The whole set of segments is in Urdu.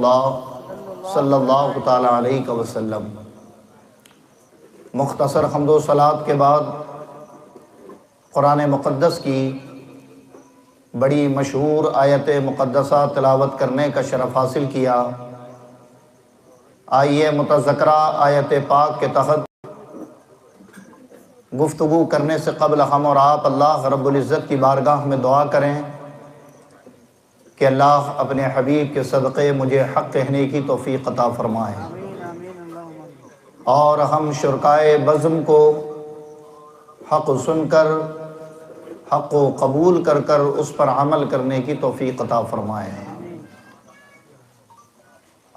اللہ صلی اللہ تعالی علیہ وسلم۔ مختصر حمد و صلوات کے بعد قرآن مقدس کی بڑی مشہور آیت مقدسہ تلاوت کرنے کا شرف حاصل کیا۔ آئیے متذکرہ آیت پاک کے تحت گفتگو کرنے سے قبل ہم اور آپ اللہ رب العزت کی بارگاہ میں دعا کریں کہ اللہ اپنے حبیب کے صدقے مجھے حق کہنے کی توفیق عطا فرمائے، اور ہم شرکائے بزم کو حق سن کر حق کو قبول کر کر اس پر عمل کرنے کی توفیق عطا فرمائے۔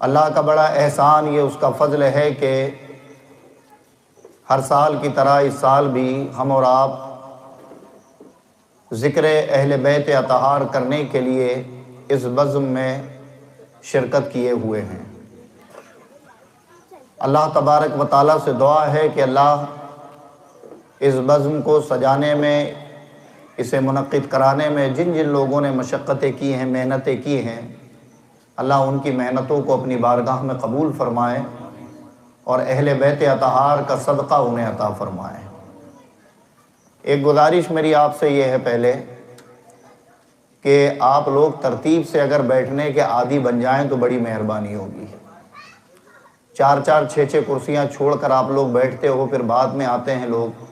اللہ کا بڑا احسان، یہ اس کا فضل ہے کہ ہر سال کی طرح اس سال بھی ہم اور آپ ذکر اہل بیت اطہار کرنے کے لیے اس بزم میں شرکت کیے ہوئے ہیں۔ اللہ تبارک و تعالیٰ سے دعا ہے کہ اللہ اس بزم کو سجانے میں، اسے منعقد کرانے میں جن جن لوگوں نے مشقتیں کی ہیں، محنتیں کی ہیں، اللہ ان کی محنتوں کو اپنی بارگاہ میں قبول فرمائے اور اہل بیت اطہار کا صدقہ انہیں عطا فرمائے۔ ایک گزارش میری آپ سے یہ ہے پہلے کہ آپ لوگ ترتیب سے اگر بیٹھنے کے عادی بن جائیں تو بڑی مہربانی ہوگی۔ 4 6 کرسیاں چھوڑ کر آپ لوگ بیٹھتے ہو، پھر بعد میں آتے ہیں لوگ،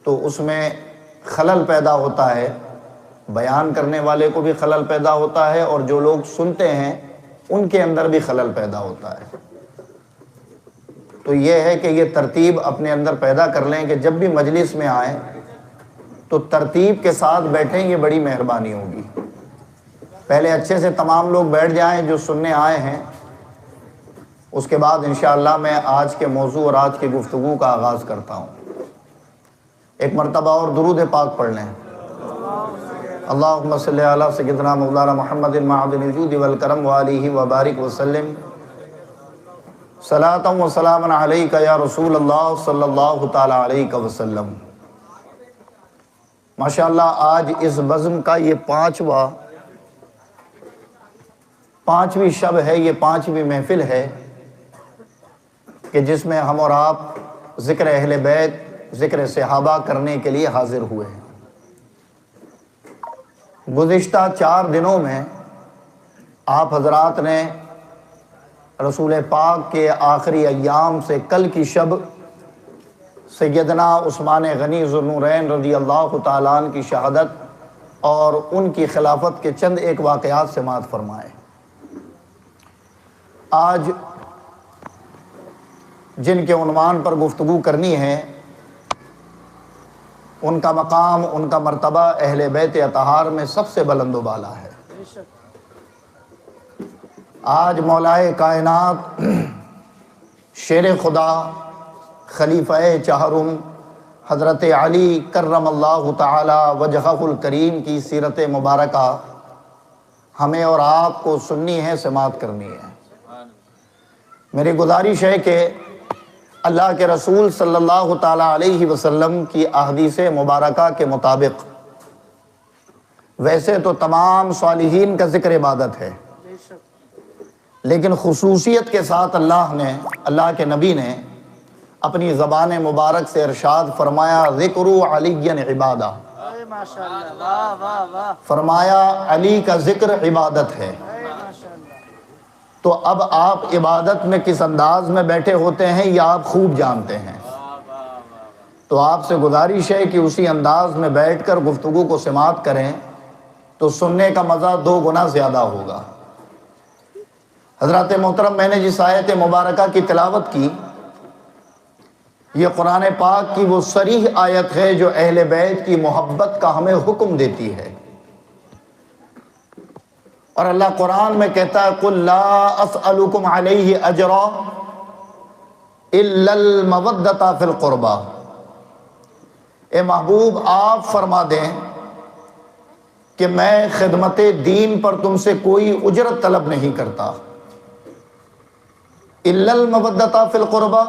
تو اس میں خلل پیدا ہوتا ہے، بیان کرنے والے کو بھی خلل پیدا ہوتا ہے اور جو لوگ سنتے ہیں ان کے اندر بھی خلل پیدا ہوتا ہے۔ تو یہ ہے کہ یہ ترتیب اپنے اندر پیدا کر لیں کہ جب بھی مجلس میں آئیں تو ترتیب کے ساتھ بیٹھیں، یہ بڑی مہربانی ہوگی۔ پہلے اچھے سے تمام لوگ بیٹھ جائیں جو سننے آئے ہیں، اس کے بعد انشاءاللہ میں آج کے موضوع اور آج کی گفتگو کا آغاز کرتا ہوں۔ ایک مرتبہ اور درود پاک پڑھ لیں۔ اللہم صلی علی سیدنا مولانا محمد معدن الجود والکرم وآلہ وبارک وسلم، صلاۃ و سلام علیک یا رسول اللہ صلی اللہ تعالی علیہ وسلم۔ ماشاءاللہ آج اس بزم کا یہ پانچویں شب ہے، یہ 5ویں محفل ہے کہ جس میں ہم اور آپ ذکر اہل بیت، ذکر صحابہ کرنے کے لیے حاضر ہوئے ہیں۔ گزشتہ 4 دنوں میں آپ حضرات نے رسول پاک کے آخری ایام سے کل کی شب سیدنا عثمان غنی ذوالنورین رضی اللہ تعالیٰ عنہ کی شہادت اور ان کی خلافت کے چند ایک واقعات سماعت فرمائے۔ آج جن کے عنوان پر گفتگو کرنی ہے ان کا مقام، ان کا مرتبہ اہل بیت اطہار میں سب سے بلند و بالا ہے۔ آج مولائے کائنات شیر خدا خلیفہ چہرم حضرت علی کرم اللہ تعالی وجہہ الکریم کی سیرت مبارکہ ہمیں اور آپ کو سننی ہے، سماعت کرنی ہے۔ میری گزارش ہے کہ اللہ کے رسول صلی اللہ تعالی علیہ وسلم کی احادیث مبارکہ کے مطابق ویسے تو تمام صالحین کا ذکر عبادت ہے، لیکن خصوصیت کے ساتھ اللہ کے نبی نے اپنی زبان مبارک سے ارشاد فرمایا، ذکر علی عبادہ، فرمایا علی کا ذکر عبادت ہے۔ تو اب آپ عبادت میں کس انداز میں بیٹھے ہوتے ہیں یہ آپ خوب جانتے ہیں، تو آپ سے گزارش ہے کہ اسی انداز میں بیٹھ کر گفتگو کو سماعت کریں تو سننے کا مزہ 2 گنا زیادہ ہوگا۔ حضرات محترم، میں نے جس آیت مبارکہ کی تلاوت کی، یہ قرآن پاک کی وہ صریح آیت ہے جو اہل بیت کی محبت کا ہمیں حکم دیتی ہے، اور اللہ قرآن میں کہتا ہے قُلْ لَا أَسْأَلُكُمْ عَلَيْهِ أَجْرًا إِلَّا الْمَوَدَّةَ فِي الْقُرْبَى۔ اے محبوب آپ فرما دیں کہ میں خدمت دین پر تم سے کوئی اجرت طلب نہیں کرتا، إِلَّا الْمَوَدَّةَ فِي الْقُرْبَى،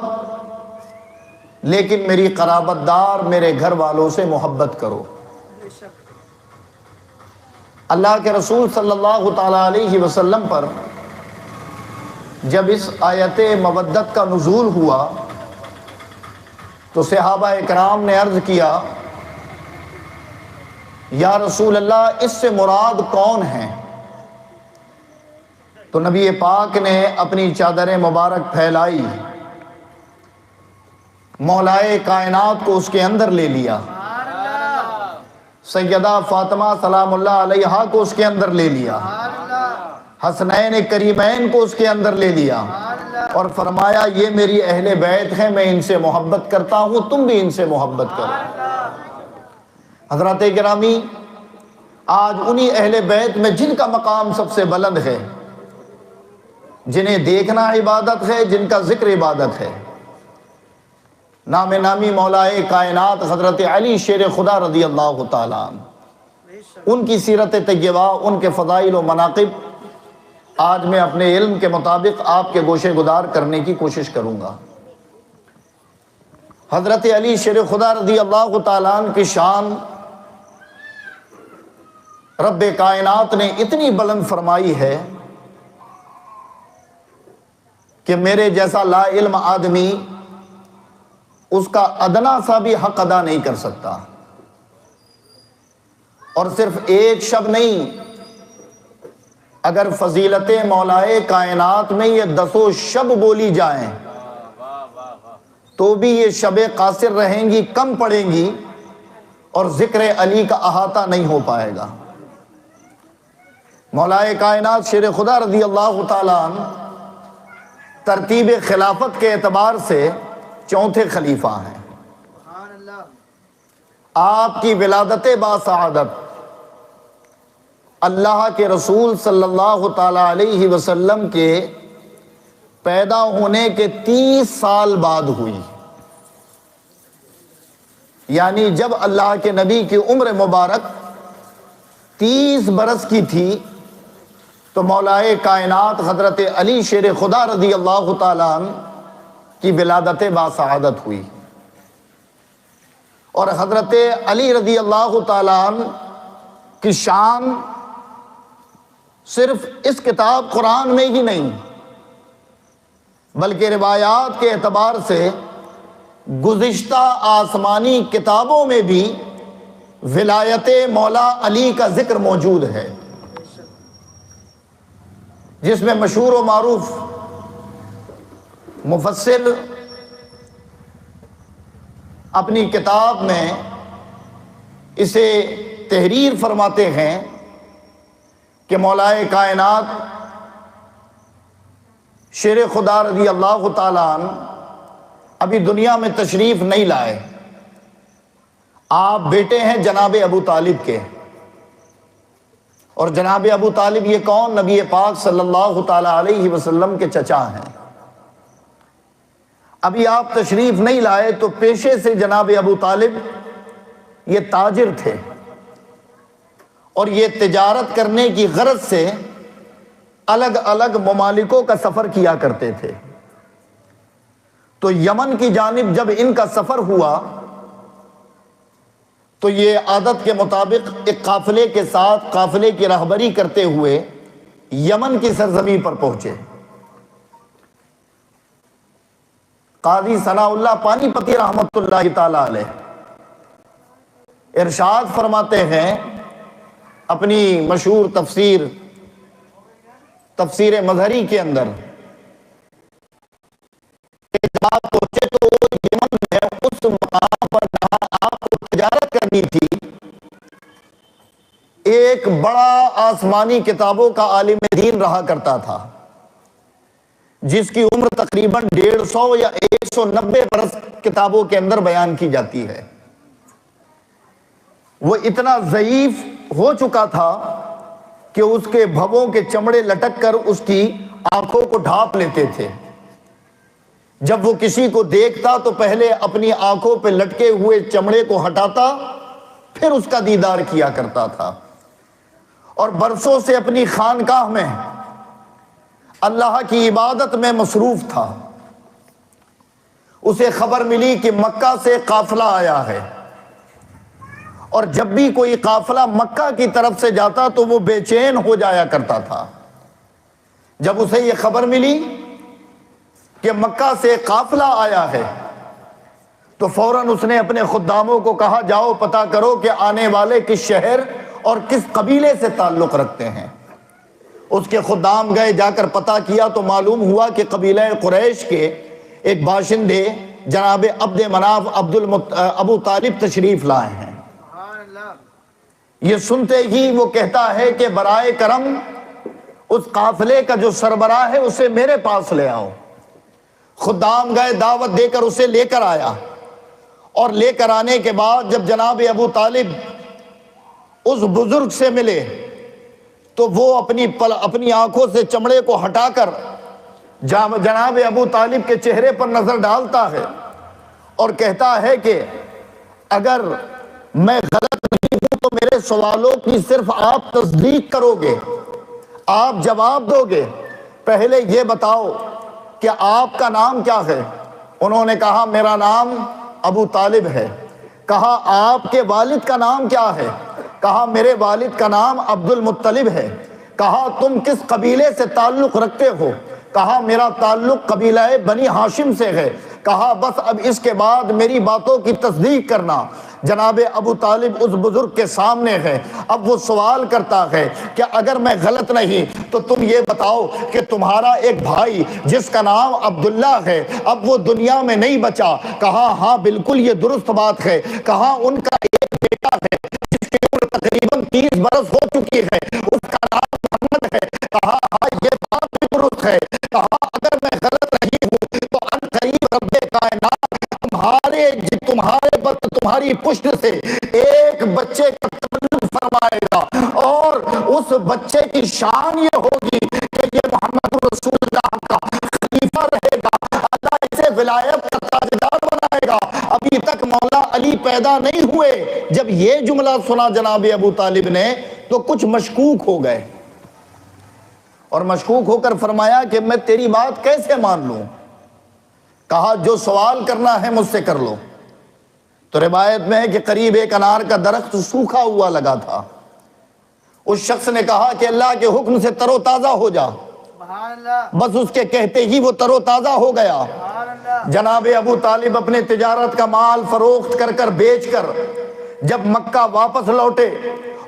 لیکن میری قرابت دار، میرے گھر والوں سے محبت کرو۔ اللہ کے رسول صلی اللہ تعالیٰ علیہ وسلم پر جب اس آیت مودت کا نزول ہوا تو صحابہ اکرام نے عرض کیا یا رسول اللہ اس سے مراد کون ہیں؟ تو نبی پاک نے اپنی چادر مبارک پھیلائی، مولائے کائنات کو اس کے اندر لے لیا، سیدہ فاطمہ سلام اللہ علیہا کو اس کے اندر لے لیا، حسنین کریمین کو اس کے اندر لے لیا، اور فرمایا یہ میری اہل بیت ہیں، میں ان سے محبت کرتا ہوں، تم بھی ان سے محبت کرو۔ حضرات گرامی، آج انہی اہل بیت میں جن کا مقام سب سے بلند ہے، جنہیں دیکھنا عبادت ہے، جن کا ذکر عبادت ہے، نام نامی مولائے کائنات حضرت علی شیر خدا رضی اللہ تعالیٰ عنہ، ان کی سیرت طیبہ، ان کے فضائل و مناقب آج میں اپنے علم کے مطابق آپ کے گوشے گدار کرنے کی کوشش کروں گا۔ حضرت علی شیر خدا رضی اللہ تعالیٰ عنہ کی شان رب کائنات نے اتنی بلند فرمائی ہے کہ میرے جیسا لا علم آدمی اس کا ادنا سا بھی حق ادا نہیں کر سکتا۔ اور صرف ایک شب نہیں، اگر فضیلت مولائے کائنات میں یہ 10 شب بولی جائیں تو بھی یہ شب قاصر رہیں گی، کم پڑیں گی، اور ذکر علی کا احاطہ نہیں ہو پائے گا۔ مولائے کائنات شیر خدا رضی اللہ تعالیٰ عنہ ترتیب خلافت کے اعتبار سے 4تھے خلیفہ ہیں۔ آپ کی ولادت باسعادت اللہ کے رسول صلی اللہ تعالیٰ علیہ وسلم کے پیدا ہونے کے 30 سال بعد ہوئی، یعنی جب اللہ کے نبی کی عمر مبارک 30 برس کی تھی تو مولائے کائنات حضرت علی شیر خدا رضی اللہ تعالیٰ عنہ کی ولادت باسعادت ہوئی۔ اور حضرت علی رضی اللہ تعالیٰ عنہ کی شان صرف اس کتاب قرآن میں ہی نہیں بلکہ روایات کے اعتبار سے گزشتہ آسمانی کتابوں میں بھی ولایت مولا علی کا ذکر موجود ہے، جس میں مشہور و معروف مفسر اپنی کتاب میں اسے تحریر فرماتے ہیں کہ مولائے کائنات شیر خدا رضی اللہ تعالیٰ عنہ ابھی دنیا میں تشریف نہیں لائے، آپ بیٹے ہیں جناب ابو طالب کے، اور جناب ابو طالب یہ کون؟ نبی پاک صلی اللہ تعالیٰ علیہ وسلم کے چچا ہیں۔ ابھی آپ تشریف نہیں لائے تو پیشے سے جناب ابو طالب یہ تاجر تھے، اور یہ تجارت کرنے کی غرض سے الگ الگ ممالکوں کا سفر کیا کرتے تھے۔ تو یمن کی جانب جب ان کا سفر ہوا تو یہ عادت کے مطابق ایک قافلے کے ساتھ قافلے کی رہبری کرتے ہوئے یمن کی سرزمین پر پہنچے۔ قاضی ثناء اللہ پانی پتی رحمت اللہ تعالی علیہ ارشاد فرماتے ہیں اپنی مشہور تفسیر مظہری کے اندر، جب آپ پہنچے تو یمن میں اس مقام پر جہاں آپ کو تجارت کرنی تھی، ایک بڑا آسمانی کتابوں کا عالم دین رہا کرتا تھا، جس کی عمر تقریباً 150 یا 190 برس کتابوں کے اندر بیان کی جاتی ہے۔ وہ اتنا ضعیف ہو چکا تھا کہ اس کے بھووں کے چمڑے لٹک کر اس کی آنکھوں کو ڈھانپ لیتے تھے۔ جب وہ کسی کو دیکھتا تو پہلے اپنی آنکھوں پہ لٹکے ہوئے چمڑے کو ہٹاتا، پھر اس کا دیدار کیا کرتا تھا، اور برسوں سے اپنی خانقاہ میں اللہ کی عبادت میں مصروف تھا۔ اسے خبر ملی کہ مکہ سے قافلہ آیا ہے، اور جب بھی کوئی قافلہ مکہ کی طرف سے جاتا تو وہ بے چین ہو جایا کرتا تھا۔ جب اسے یہ خبر ملی کہ مکہ سے قافلہ آیا ہے، تو فوراً اس نے اپنے خداموں کو کہا جاؤ پتہ کرو کہ آنے والے کس شہر اور کس قبیلے سے تعلق رکھتے ہیں۔ اس کے خدام گئے، جا کر پتہ کیا تو معلوم ہوا کہ قبیلہ قریش کے ایک باشندے جناب عبد مناف ابو طالب تشریف لائے ہیں۔ یہ سنتے ہی وہ کہتا ہے کہ برائے کرم اس قافلے کا جو سربراہ ہے اسے میرے پاس لے آؤ۔ خدام گئے، دعوت دے کر اسے لے کر آیا، اور لے کر آنے کے بعد جب جناب ابو طالب اس بزرگ سے ملے تو وہ اپنی آنکھوں سے چمڑے کو ہٹا کر جناب ابو طالب کے چہرے پر نظر ڈالتا ہے اور کہتا ہے کہ اگر میں غلط نہیں ہوں تو میرے سوالوں کی صرف آپ تصدیق کرو گے، آپ جواب دو گے۔ پہلے یہ بتاؤ کہ آپ کا نام کیا ہے؟ انہوں نے کہا میرا نام ابو طالب ہے۔ کہا آپ کے والد کا نام کیا ہے؟ کہا میرے والد کا نام عبد المطلب ہے۔ کہا تم کس قبیلے سے تعلق رکھتے ہو؟ کہا میرا تعلق قبیلہ بنی ہاشم سے ہے۔ کہا بس اب اس کے بعد میری باتوں کی تصدیق کرنا۔ جناب ابو طالب اس بزرگ کے سامنے ہے، اب وہ سوال کرتا ہے کہ اگر میں غلط نہیں تو تم یہ بتاؤ کہ تمہارا ایک بھائی جس کا نام عبداللہ ہے اب وہ دنیا میں نہیں بچا؟ کہا ہاں بالکل یہ درست بات ہے۔ کہا ان کا ایک بیٹا ہے جس کی عمر تقریباً 30 برس ہو چکی ہے، اس کا نام محمد ہے۔ کہا ہاں یہ بات بھی درست ہے۔ کہا اگر میں غلط نہیں ہوں تو ان قریب رب کائنات تمہاری پشت سے ایک بچے کا تولد فرمائے گا، اور اس بچے کی شان یہ ہوگی کہ یہ محمد رسول اللہ کا خلیفہ رہے گا، اللہ اسے ولایت کا تاجدار بنائے گا۔ ابھی تک مولا علی پیدا نہیں ہوئے۔ جب یہ جملہ سنا جناب ابو طالب نے تو کچھ مشکوک ہو گئے، اور مشکوک ہو کر فرمایا کہ میں تیری بات کیسے مان لوں؟ کہا جو سوال کرنا ہے مجھ سے کر لو۔ تو روایت میں ہے کہ قریب ایک انار کا درخت سوکھا ہوا لگا تھا۔ اس شخص نے کہا کہ اللہ کے حکم سے تر و تازہ ہو جا۔ بس اس کے کہتے ہی وہ تر و تازہ ہو گیا۔ جناب ابو طالب اپنے تجارت کا مال فروخت کر کر بیچ کر جب مکہ واپس لوٹے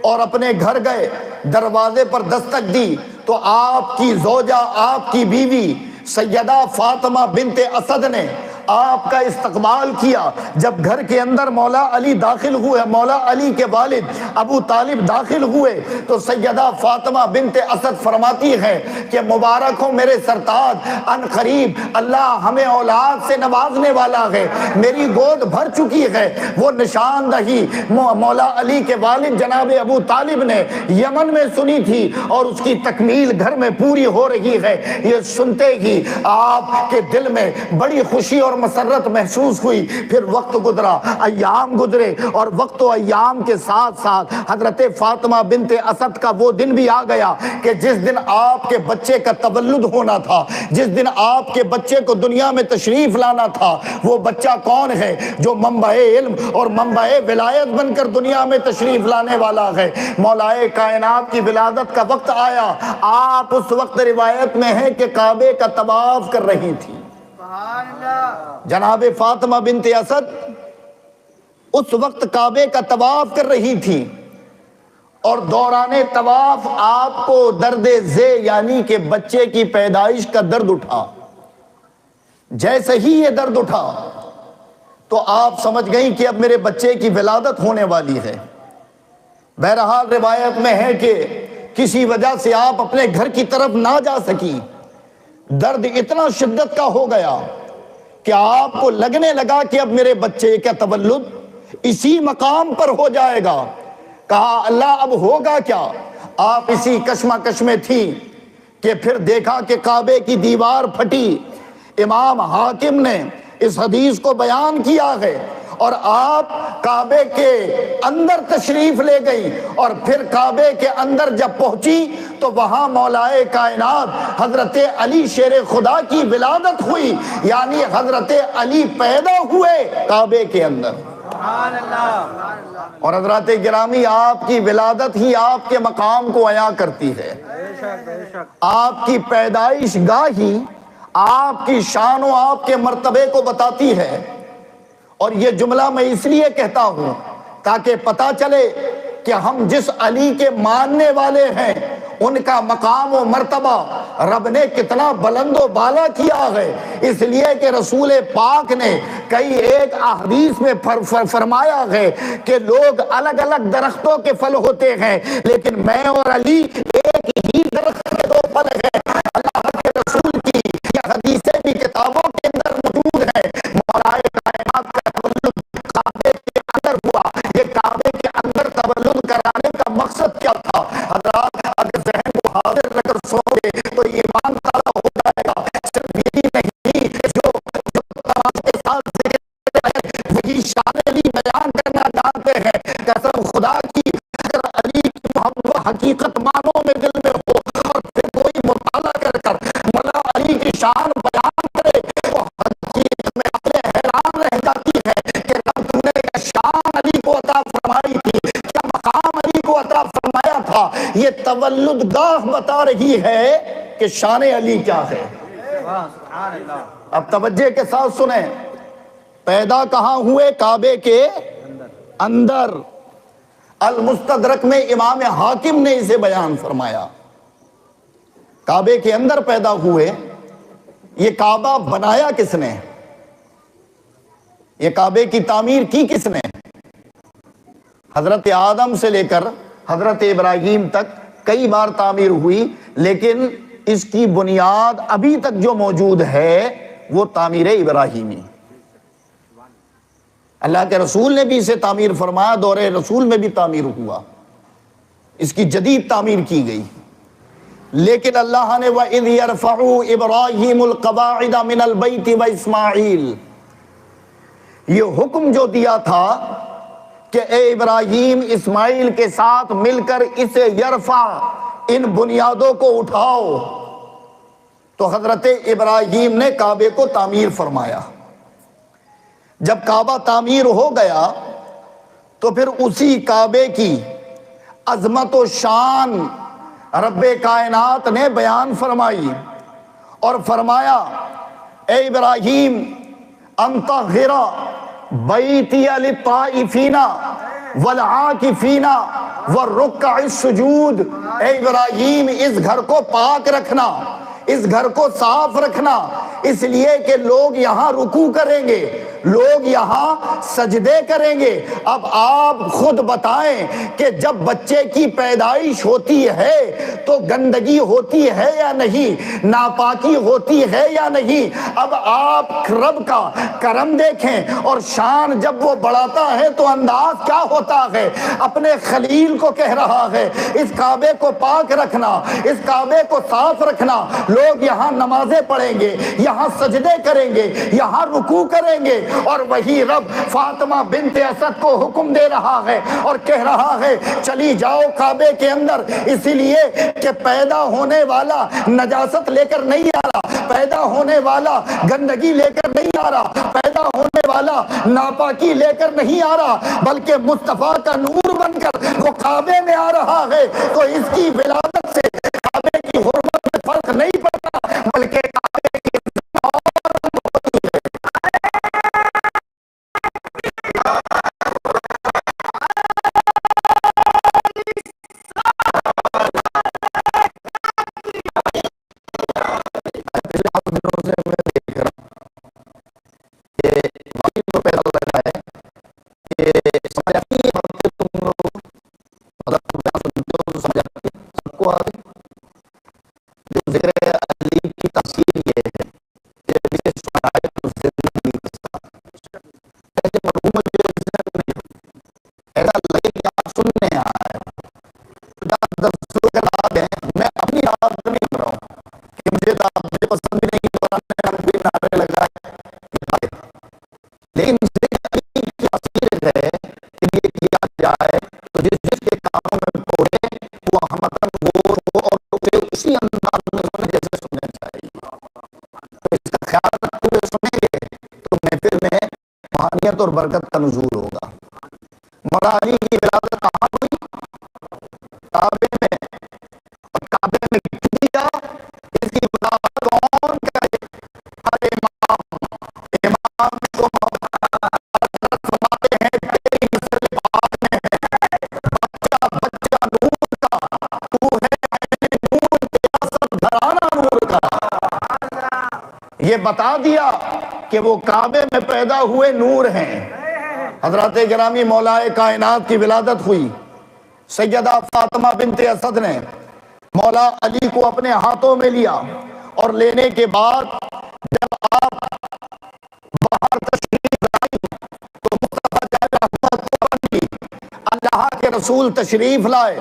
اور اپنے گھر گئے، دروازے پر دستک دی تو آپ کی زوجہ، آپ کی بیوی سیدہ فاطمہ بنت اسد نے آپ کا استقبال کیا۔ جب گھر کے اندر مولا علی داخل ہوئے، مولا علی کے والد ابو طالب داخل ہوئے تو سیدہ فاطمہ بنت اسد فرماتی ہے کہ مبارک ہو میرے سرتاج، ان قریب اللہ ہمیں اولاد سے نوازنے والا ہے، میری گود بھر چکی ہے۔ وہ نشاندہی مولا علی کے والد جناب ابو طالب نے یمن میں سنی تھی اور اس کی تکمیل گھر میں پوری ہو رہی ہے۔ یہ سنتے ہی آپ کے دل میں بڑی خوشی اور مسرت محسوس ہوئی۔ پھر وقت گزرا، ایام گزرے، اور وقت و ایام کے ساتھ ساتھ حضرت فاطمہ بنت اسد کا وہ دن بھی آ گیا کہ جس دن آپ کے بچے کا تولد ہونا تھا، جس دن آپ کے بچے کو دنیا میں تشریف لانا تھا۔ وہ بچہ کون ہے جو منبع علم اور منبع ولایت بن کر دنیا میں تشریف لانے والا ہے؟ مولائے کائنات کی ولادت کا وقت آیا۔ آپ اس وقت روایت میں ہے کہ کعبے کا طواف کر رہی تھی۔ جناب فاطمہ بنت اسد اس وقت کعبے کا طواف کر رہی تھی، اور دوران طواف آپ کو درد ذے یعنی کہ بچے کی پیدائش کا درد اٹھا۔ جیسے ہی یہ درد اٹھا تو آپ سمجھ گئیں کہ اب میرے بچے کی ولادت ہونے والی ہے۔ بہرحال روایت میں ہے کہ کسی وجہ سے آپ اپنے گھر کی طرف نہ جا سکی۔ درد اتنا شدت کا ہو گیا کہ آپ کو لگنے لگا کہ اب میرے بچے کا تولد اسی مقام پر ہو جائے گا۔ کہا اللہ اب ہوگا کیا؟ آپ اسی کشمکش میں تھی کہ پھر دیکھا کہ کعبے کی دیوار پھٹی۔ امام حاکم نے اس حدیث کو بیان کیا ہے، اور آپ کعبے کے اندر تشریف لے گئی، اور پھر کعبے کے اندر جب پہنچی تو وہاں مولائے کائنات حضرت علی شیر خدا کی ولادت ہوئی، یعنی حضرت علی پیدا ہوئے کعبے کے اندر۔ اور حضرات گرامی آپ کی ولادت ہی آپ کے مقام کو عیاں کرتی ہے۔ آپ کی پیدائش گاہ ہی آپ کی شان و آپ کے مرتبے کو بتاتی ہے۔ اور یہ جملہ میں اس لیے کہتا ہوں تاکہ پتہ چلے کہ ہم جس علی کے ماننے والے ہیں ان کا مقام و مرتبہ رب نے کتنا بلند و بالا کیا ہے۔ اس لیے کہ رسول پاک نے کئی ایک احادیث میں فرمایا ہے کہ لوگ الگ الگ درختوں کے پھل ہوتے ہیں، لیکن میں اور علی ایک ہی درخت کے دو پھل ہیں۔ اللہ کے رسول کی یہ حدیثیں بھی کتابوں کے اندر موجود ہیں۔ مولا کائنات کا تولد کعبے کے اندر ہوا۔ یہ کعبے کے اندر تولد کرانے کا مقصد کیا تھا؟ حضرات اگر ذہن کو حاضر رکھ کر سو گے تو ایمان تازہ ہو جائے گا۔ صرف یہی نہیں، جو تمام کے ساتھ ذکر ہے وہی شان علی بیان کرنا جانتے ہیں۔ قسم خدا کی اگر علی کی محبت حقیقت معنوں میں دل میں ہو اور پھر کوئی مطالعہ کر مولا علی کی شان بیان کرے تو حقیقت میں عقل حیران رہ جاتی ہے کہ رب تم نے کیا شان علی کو عطا فرمائی تھی، کیا مقام علی کو عطا فرمایا تھا۔ یہ تولد گاہ بتا رہی ہے کہ شان علی کیا ہے۔ اب توجہ کے ساتھ سنیں، پیدا کہاں ہوئے؟ کعبے کے اندر۔ المستدرک میں امام حاکم نے اسے بیان فرمایا، کعبے کے اندر پیدا ہوئے۔ یہ کعبہ بنایا کس نے؟ یہ کعبے کی تعمیر کی کس نے؟ حضرت آدم سے لے کر حضرت ابراہیم تک کئی بار تعمیر ہوئی، لیکن اس کی بنیاد ابھی تک جو موجود ہے وہ تعمیر ابراہیمی۔ اللہ کے رسول نے بھی اسے تعمیر فرمایا، دور رسول میں بھی تعمیر ہوا، اس کی جدید تعمیر کی گئی۔ لیکن اللہ نے وَإِذْ يَرْفَعُ إِبْرَاهِيمُ الْقَوَاعِدَ مِنَ الْبَيْتِ وَإِسْمَاعِيلُ، یہ حکم جو دیا تھا کہ اے ابراہیم اسماعیل کے ساتھ مل کر اسے یرفع، ان بنیادوں کو اٹھاؤ، تو حضرت ابراہیم نے کعبے کو تعمیر فرمایا۔ جب کعبہ تعمیر ہو گیا تو پھر اسی کعبے کی عظمت و شان رب کائنات نے بیان فرمائی اور فرمایا اے ابراہیم انطہر بیتی للطائفین والعاکفین والرکع السجود، اے ابراہیم اس گھر کو پاک رکھنا، اس گھر کو صاف رکھنا، اس لیے کہ لوگ یہاں رکوع کریں گے، لوگ یہاں سجدے کریں گے۔ اب آپ خود بتائیں کہ جب بچے کی پیدائش ہوتی ہے تو گندگی ہوتی ہے یا نہیں، ناپاکی ہوتی ہے یا نہیں۔ اب آپ رب کا کرم دیکھیں اور شان جب وہ بڑھاتا ہے تو انداز کیا ہوتا ہے۔ اپنے خلیل کو کہہ رہا ہے اس کعبے کو پاک رکھنا، اس کعبے کو صاف رکھنا، لوگ یہاں نمازیں پڑھیں گے، یہاں سجدے کریں گے، یہاں رکوع کریں گے۔ اور وہی رب فاطمہ بنت اسد کو حکم دے رہا ہے اور کہہ رہا ہے چلی جاؤ کعبے کے اندر، اسی لیے کہ پیدا ہونے والا نجاست لے کر نہیں آ رہا، پیدا ہونے والا گندگی لے کر نہیں آ رہا، پیدا ہونے والا ناپاکی لے کر نہیں آ رہا، بلکہ مصطفیٰ کا نور بن کر وہ کعبے میں آ رہا ہے۔ تو اس کی ولادت سے کعبے کی حرمت میں فرق نہیں پڑتا، بلکہ کعبے کی اور برکت کا نزول ہوگا۔ مولا علی کی ولادت کہاں ہوئی؟ کعبے میں۔ اور کعبے میں کیا اس کی وضاحت کون کرے؟ یہ بتا دیا کہ وہ کعبے میں پیدا ہوئے نور ہیں۔ حضرات گرامی، مولا کائنات کی ولادت ہوئی، سیدہ فاطمہ بنت اسد نے مولا علی کو اپنے ہاتھوں میں لیا، اور لینے کے بعد جب آپ باہر تشریف لائی تو مصطفیٰ جان رحمت کو اللہ کے رسول تشریف لائے،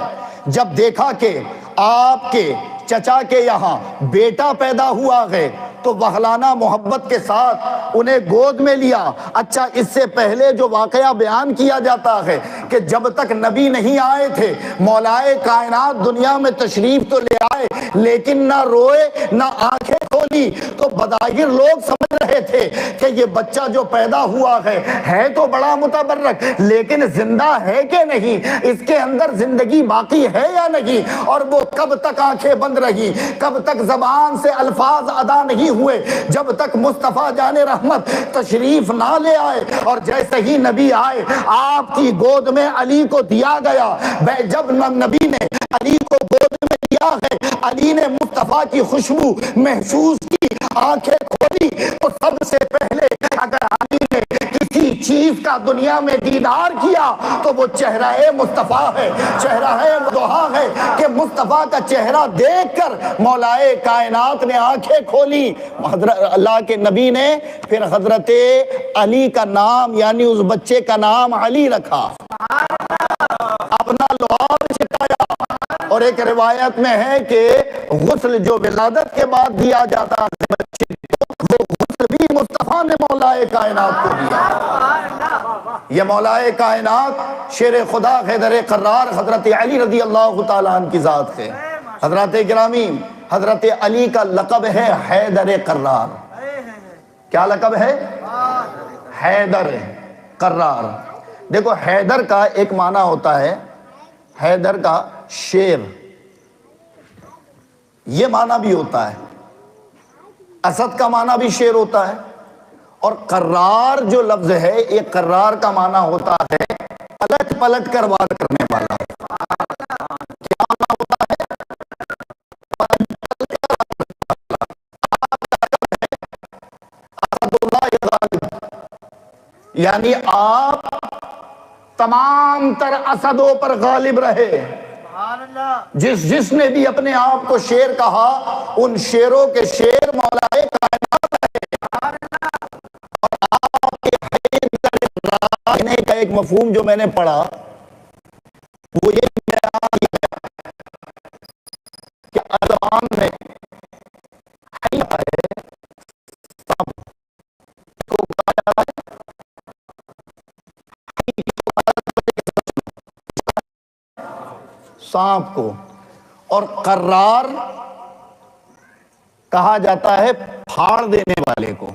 جب دیکھا کہ آپ کے چچا کے یہاں بیٹا پیدا ہوا ہے تو وحلانہ محبت کے ساتھ انہیں گود میں لیا۔ اچھا، اس سے پہلے جو واقعہ بیان کیا جاتا ہے کہ جب تک نبی نہیں آئے تھے، مولائے کائنات دنیا میں تشریف تو لے آئے لیکن نہ روئے نہ آنکھیں کھولی، تو بظاہر لوگ سمجھ رہے تھے کہ یہ بچہ جو پیدا ہوا ہے تو بڑا متبرک، لیکن زندہ ہے کہ نہیں، اس کے اندر زندگی باقی ہے یا نہیں، اور وہ کب تک آنکھیں بند رہی، کب تک زبان سے الفاظ ادا نہیں ہوئے، جب تک مصطفیٰ جان رحمت تشریف نہ لے آئے۔ اور جیسے ہی نبی آئے، آپ کی گود میں علی کو دیا گیا۔ جب نبی نے علی کو گود میں دیا ہے، علی نے مصطفیٰ کی خوشبو محسوس کی، آنکھیں کھولی، تو سب سے پہلے اگر علی نے کسی چیز کا دنیا میں دیدار کیا تو وہ چہرہ مصطفیٰ ہے، چہرہ وضحا ہے، کہ مصطفیٰ کا چہرہ دیکھ کر مولائے کائنات نے آنکھیں کھولی۔ اللہ کے نبی نے پھر حضرت علی کا نام، یعنی اس بچے کا نام علی رکھا، اپنا لعاب چھٹایا۔ اور ایک روایت میں ہے کہ غسل جو ولادت کے بعد دیا جاتا ہے بچے کو، وہ غسل بھی مصطفیٰ نے مولائے کائنات کو دیا۔ یہ مولائے کائنات شیر خدا حیدر قرار حضرت علی رضی اللہ تعالیٰ عنہ کی ذات ہے۔ حضرات گرامی، حضرت علی کا لقب ہے حیدر قرار۔ کیا لقب ہے؟ حیدر قرار۔ دیکھو، حیدر کا ایک معنی ہوتا ہے، حیدر کا شیر، یہ معنی بھی ہوتا ہے، اسد کا معنی بھی شیر ہوتا ہے، اور قرار جو لفظ ہے، یہ قرار کا معنی ہوتا ہے پلٹ پلٹ کر وار کرنے والا۔ کیا معنی ہوتا ہے؟ اسد اللہ غالب، یعنی آپ تمام تر اسدوں پر غالب رہے۔ جس نے بھی اپنے آپ کو شیر کہا، ان شیروں کے شیر مولائے کائنات ہے۔ اور آپ کے حیدر کا ایک مفہوم جو میں نے پڑھا وہ یہ کہ ازمان میں سانپ کو، اور قرار کہا جاتا ہے پھاڑ دینے والے کو۔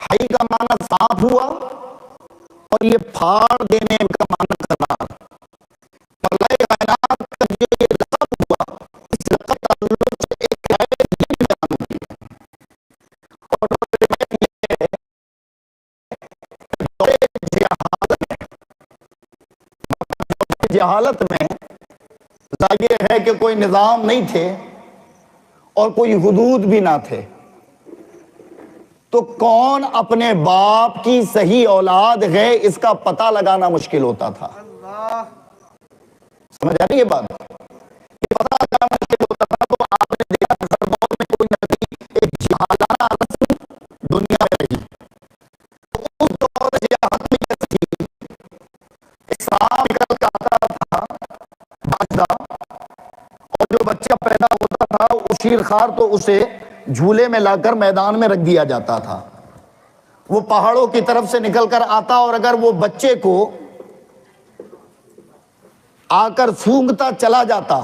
حی کا معنی سانپ ہوا اور یہ پھاڑ دینے کا معنی قرار۔ مولائے کائنات کا جو یہ لقب ہوا، اس لقب تعلق سے ایک روایت یہ بھی بیان ہوئی ہے، اور روایت یہ ہے کہ جہالت میں ظاہر ہے کہ کوئی نظام نہیں تھے اور کوئی حدود بھی نہ تھے، تو کون اپنے باپ کی صحیح اولاد ہے اس کا پتہ لگانا مشکل ہوتا تھا۔ سمجھ آ رہی ہے بات؟ یہ پتہ لگانا مشکل ہوتا تھا، تو آپ نے دیکھا ہر دور میں کوئی نہ کوئی ایک جہالانہ رسم دنیا میں رہی، تو اس دور جہالت میں یہ تھی، اسلام نکل کے آتا تھا بادشاہ، اور جو بچہ پیدا ہوتا تھا وہ شیرخوار، تو اسے جھولے میں لا کر میدان میں رکھ دیا جاتا تھا۔ وہ پہاڑوں کی طرف سے نکل کر آتا، اور اگر وہ بچے کو آ کر سونگھتا چلا جاتا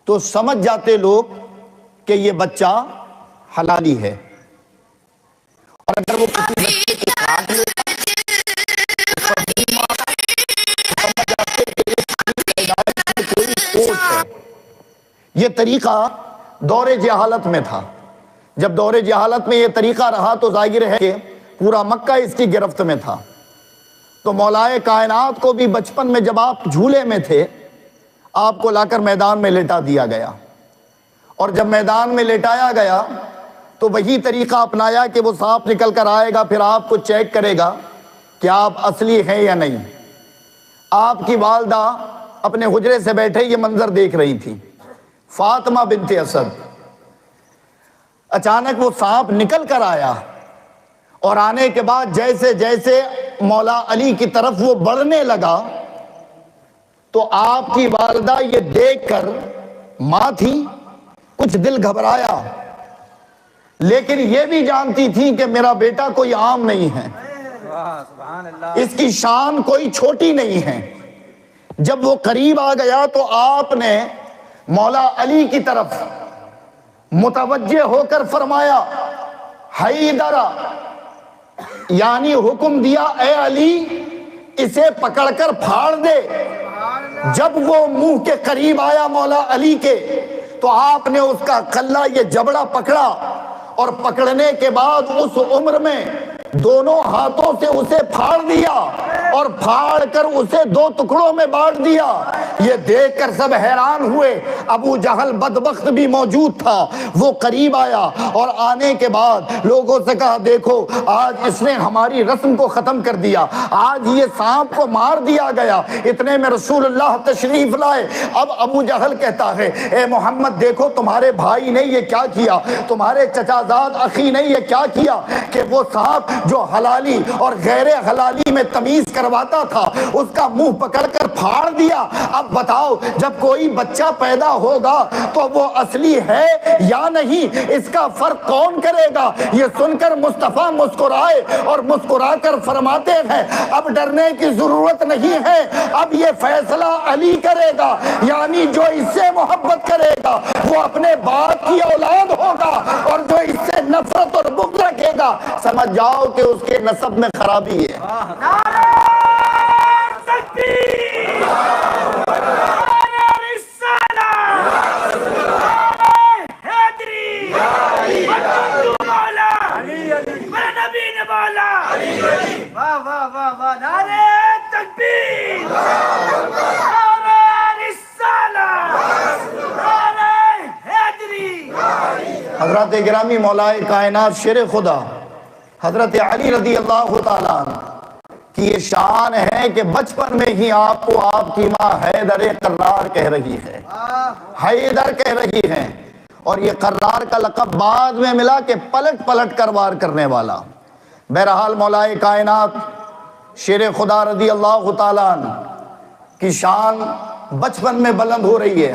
تو سمجھ جاتے لوگ کہ یہ بچہ حلالی ہے، اور اگر وہ کسی بچے کو کاٹ لیتا یہ طریقہ دور جہالت میں تھا۔ جب دور جہالت میں یہ طریقہ رہا تو ظاہر ہے کہ پورا مکہ اس کی گرفت میں تھا، تو مولائے کائنات کو بھی بچپن میں جب آپ جھولے میں تھے، آپ کو لا کر میدان میں لٹا دیا گیا، اور جب میدان میں لٹایا گیا تو وہی طریقہ اپنایا کہ وہ سانپ نکل کر آئے گا، پھر آپ کو چیک کرے گا کہ آپ اصلی ہیں یا نہیں۔ آپ کی والدہ اپنے حجرے سے بیٹھے یہ منظر دیکھ رہی تھی، فاطمہ بنت اسد۔ اچانک وہ سانپ نکل کر آیا، اور آنے کے بعد جیسے جیسے مولا علی کی طرف وہ بڑھنے لگا تو آپ کی والدہ یہ دیکھ کر، ماں تھی، کچھ دل گھبرایا، لیکن یہ بھی جانتی تھی کہ میرا بیٹا کوئی عام نہیں ہے، اس کی شان کوئی چھوٹی نہیں ہے۔ جب وہ قریب آ گیا تو آپ نے مولا علی کی طرف متوجہ ہو کر فرمایا، حیدر، یعنی حکم دیا، اے علی اسے پکڑ کر پھاڑ دے۔ جب وہ منہ کے قریب آیا مولا علی کے تو آپ نے اس کا کلہ، یہ جبڑا پکڑا، اور پکڑنے کے بعد اس عمر میں دونوں ہاتھوں سے اسے پھاڑ دیا اور پھاڑ کر اسے 2 ٹکڑوں میں بانٹ دیا۔ یہ دیکھ کر سب حیران ہوئے۔ ابو جہل بدبخت بھی موجود تھا، وہ قریب آیا اور آنے کے بعد لوگوں سے کہا، دیکھو آج اس نے ہماری رسم کو ختم کر دیا، آج یہ سانپ کو مار دیا گیا۔ اتنے میں رسول اللہ تشریف لائے۔ اب ابو جہل کہتا ہے، اے محمد دیکھو تمہارے بھائی نے یہ کیا کیا، تمہارے چچا زاد اخی نے یہ کیا کیا کہ وہ سانپ جو حلالی اور غیر حلالی میں تمیز کرواتا تھا اس کا منہ پکڑ کر پھاڑ دیا۔ اب بتاؤ جب کوئی بچہ پیدا ہوگا تو وہ اصلی ہے یا نہیں، اس کا فرق کون کرے گا؟ یہ سن کر مصطفیٰ مسکرائے اور مسکرا کر فرماتے ہیں، اب ڈرنے کی ضرورت نہیں ہے، اب یہ فیصلہ علی کرے گا، یعنی جو اس سے محبت کرے گا وہ اپنے باپ کی اولاد ہوگا، اور جو اس سے نفرت اور بغض رکھے گا سمجھ جاؤ کہ اس کے نسب میں خرابی ہے۔ نعرہ تکبیر، نعرہ رسالت، نعرہ حیدری، وطن مولا میرے نبی نے بولا، واہ واہ واہ واہ، نعرہ تکبیر، نعرہ رسالت، نعرہ حیدری۔ حضرت گرامی مولائے کائنات شیر خدا حضرت علی رضی اللہ تعالیٰ عنہ کی یہ شان ہے کہ بچپن میں ہی آپ کو آپ کی ماں حیدر قرار کہہ رہی ہے، حیدر کہہ رہی ہے، اور یہ قرار کا لقب بعد میں ملا کہ پلٹ پلٹ کر وار کرنے والا۔ بہرحال مولائے کائنات شیر خدا رضی اللہ تعالیٰ عنہ کی شان بچپن میں بلند ہو رہی ہے۔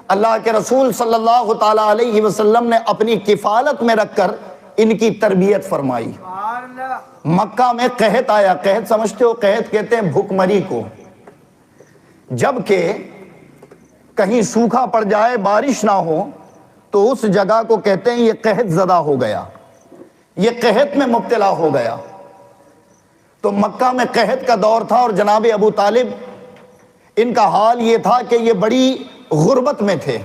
اللہ کے رسول صلی اللہ تعالیٰ علیہ وسلم نے اپنی کفالت میں رکھ کر ان کی تربیت فرمائی۔ مکہ میں قحط آیا، قحط سمجھتے ہو؟ قحط کہتے ہیں بھوک مری کو، جبکہ کہیں سوکھا پڑ جائے، بارش نہ ہو تو اس جگہ کو کہتے ہیں یہ قحط زدہ ہو گیا، یہ قحط میں مبتلا ہو گیا۔ تو مکہ میں قحط کا دور تھا، اور جناب ابو طالب ان کا حال یہ تھا کہ یہ بڑی غربت میں تھے،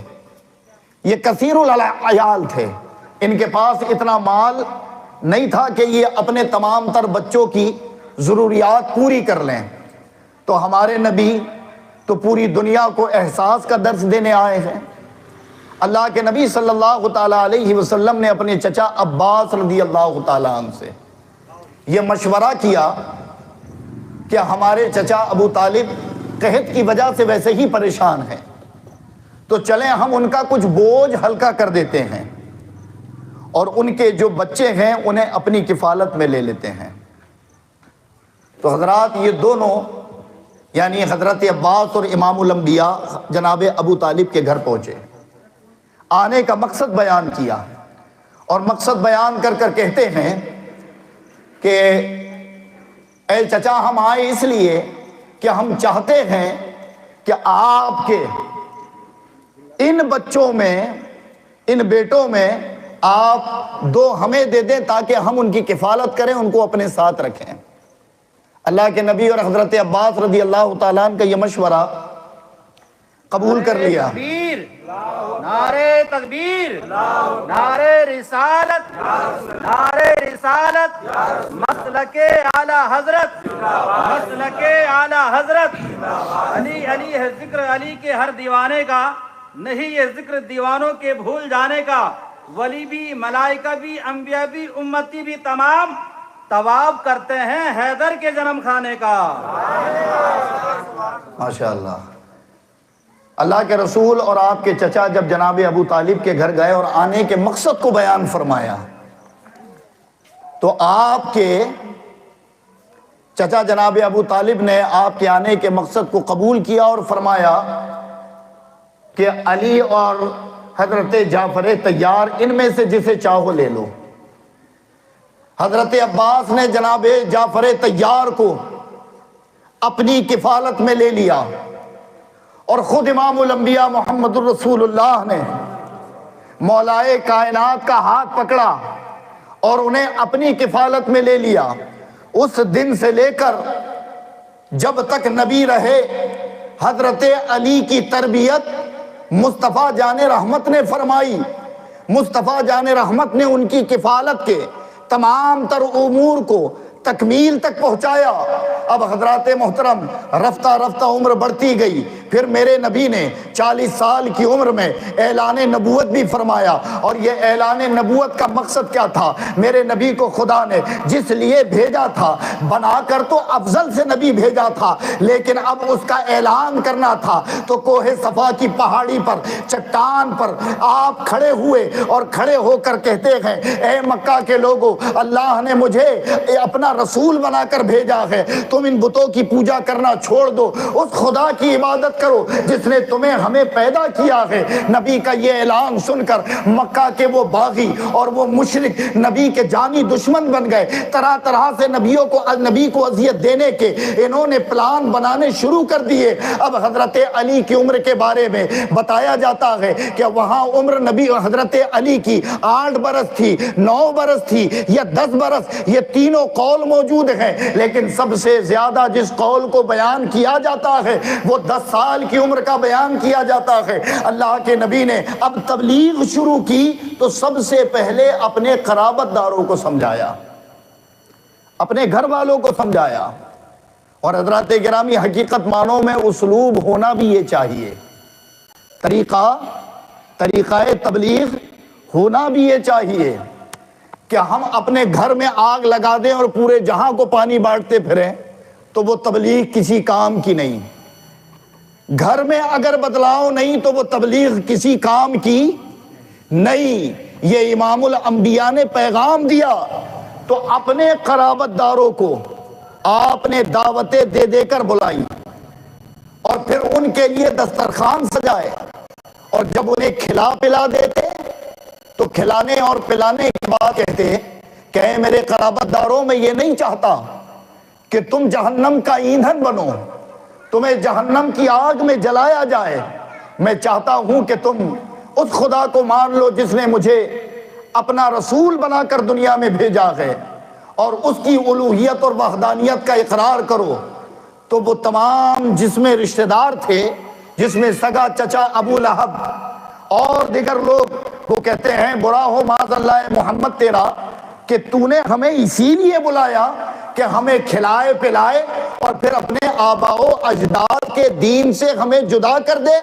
یہ کثیر العیال تھے، ان کے پاس اتنا مال نہیں تھا کہ یہ اپنے تمام تر بچوں کی ضروریات پوری کر لیں۔ تو ہمارے نبی تو پوری دنیا کو احساس کا درس دینے آئے ہیں۔ اللہ کے نبی صلی اللہ تعالیٰ علیہ وسلم نے اپنے چچا عباس رضی اللہ تعالیٰ عنہ سے یہ مشورہ کیا کہ ہمارے چچا ابو طالب قحط کی وجہ سے ویسے ہی پریشان ہیں، تو چلیں ہم ان کا کچھ بوجھ ہلکا کر دیتے ہیں اور ان کے جو بچے ہیں انہیں اپنی کفالت میں لے لیتے ہیں۔ تو حضرات یہ دونوں یعنی حضرت عباس اور امام الانبیاء جناب ابو طالب کے گھر پہنچے، آنے کا مقصد بیان کیا، اور مقصد بیان کر کر کہتے ہیں کہ اے چچا ہم آئے اس لیے کہ ہم چاہتے ہیں کہ آپ کے ان بچوں میں، ان بیٹوں میں آپ 2 ہمیں دے دیں تاکہ ہم ان کی کفالت کریں، ان کو اپنے ساتھ رکھیں۔ اللہ کے نبی اور حضرت عباس رضی اللہ تعالیٰ عنہ کا یہ مشورہ قبول کر لیا۔ نعرہ تکبیر، نعرہ رسالت، نعرہ رسالت، مسلک اعلی حضرت، مسلک اعلی حضرت۔ علی علی ہے ذکر علی کے ہر دیوانے کا نہیں یہ ذکر دیوانوں کے بھول جانے کا، ولی بھی، ملائکہ بھی، انبیاء بھی، امتی بھی تمام طواف کرتے ہیں حیدر کے جنم خانے کا۔ ماشاءاللہ۔ اللہ کے رسول اور آپ کے چچا جب جناب ابو طالب کے گھر گئے اور آنے کے مقصد کو بیان فرمایا تو آپ کے چچا جناب ابو طالب نے آپ کے آنے کے مقصد کو قبول کیا اور فرمایا کہ علی اور حضرت جعفر طیار ان میں سے جسے چاہو لے لو۔ حضرت عباس نے جناب جعفر طیار کو اپنی کفالت میں لے لیا اور خود امام الانبیاء محمد الرسول اللہ نے مولائے کائنات کا ہاتھ پکڑا اور انہیں اپنی کفالت میں لے لیا۔ اس دن سے لے کر جب تک نبی رہے حضرت علی کی تربیت مصطفیٰ جان رحمت نے فرمائی۔ مصطفیٰ جان رحمت نے ان کی کفالت کے تمام تر امور کو تکمیل تک پہنچایا۔ اب حضرات محترم رفتہ رفتہ عمر بڑھتی گئی، پھر میرے نبی نے 40 سال کی عمر میں اعلان نبوت بھی فرمایا۔ اور یہ اعلان نبوت کا مقصد کیا تھا؟ میرے نبی کو خدا نے جس لیے بھیجا تھا، بنا کر تو افضل سے نبی بھیجا تھا، لیکن اب اس کا اعلان کرنا تھا۔ تو کوہ صفا کی پہاڑی پر، چٹان پر آپ کھڑے ہوئے اور کھڑے ہو کر کہتے ہیں اے مکہ کے لوگو، اللہ نے مجھے اپنا رسول بنا کر بھیجا ہے، تم ان بتوں کی پوجا کرنا چھوڑ دو، اس خدا کی عبادت کرو جس نے تمہیں ہمیں پیدا کیا ہے۔ نبی کا یہ اعلان سن کر مکہ کے وہ باغی اور وہ مشرک نبی کے جانی دشمن بن گئے۔ طرح طرح سے نبی کو اذیت دینے کے انہوں نے پلان بنانے شروع کر دیے۔ اب حضرت علی کی عمر کے بارے میں بتایا جاتا ہے کہ وہاں عمر نبی حضرت علی کی 8 برس تھی، 9 برس تھی یا 10 برس، یہ تینوں قول موجود ہیں، لیکن سب سے زیادہ جس قول کو بیان کیا جاتا ہے وہ 10 سال کی عمر کا بیان کیا جاتا ہے۔ اللہ کے نبی نے اب تبلیغ شروع کی تو سب سے پہلے اپنے قرابت داروں کو سمجھایا، اپنے گھر والوں کو سمجھایا۔ اور حضرات گرامی حقیقت مانوں میں اسلوب ہونا بھی یہ چاہیے، طریقہ تبلیغ ہونا بھی یہ چاہیے کہ ہم اپنے گھر میں آگ لگا دیں اور پورے جہاں کو پانی بانٹتے پھریں تو وہ تبلیغ کسی کام کی نہیں۔ گھر میں اگر بدلاؤ نہیں تو وہ تبلیغ کسی کام کی نہیں۔ یہ امام الانبیاء نے پیغام دیا تو اپنے قرابت داروں کو آپ نے دعوتیں دے دے کر بلائی اور پھر ان کے لیے دسترخوان سجائے، اور جب انہیں کھلا پلا دیتے تو کھلانے اور پلانے کے بعد کہتے کہ اے میرے قرابت داروں، میں یہ نہیں چاہتا کہ تم جہنم کا ایندھن بنو، تمہیں جہنم کی آگ میں جلایا جائے، میں چاہتا ہوں کہ تم اس خدا کو مان لو جس نے مجھے اپنا رسول بنا کر دنیا میں بھیجا ہے، اور اس کی الوہیت اور وحدانیت کا اقرار کرو۔ تو وہ تمام جس میں رشتہ دار تھے، جس میں سگا چچا ابو لہب اور دیگر لوگ، وہ کہتے ہیں برا ہو معاذ اللہ محمد تیرا کہ تو نے ہمیں اسی لیے بلایا کہ ہمیں کھلائے پلائے اور پھر اپنے آباء و اجداد کے دین سے ہمیں جدا کر دے۔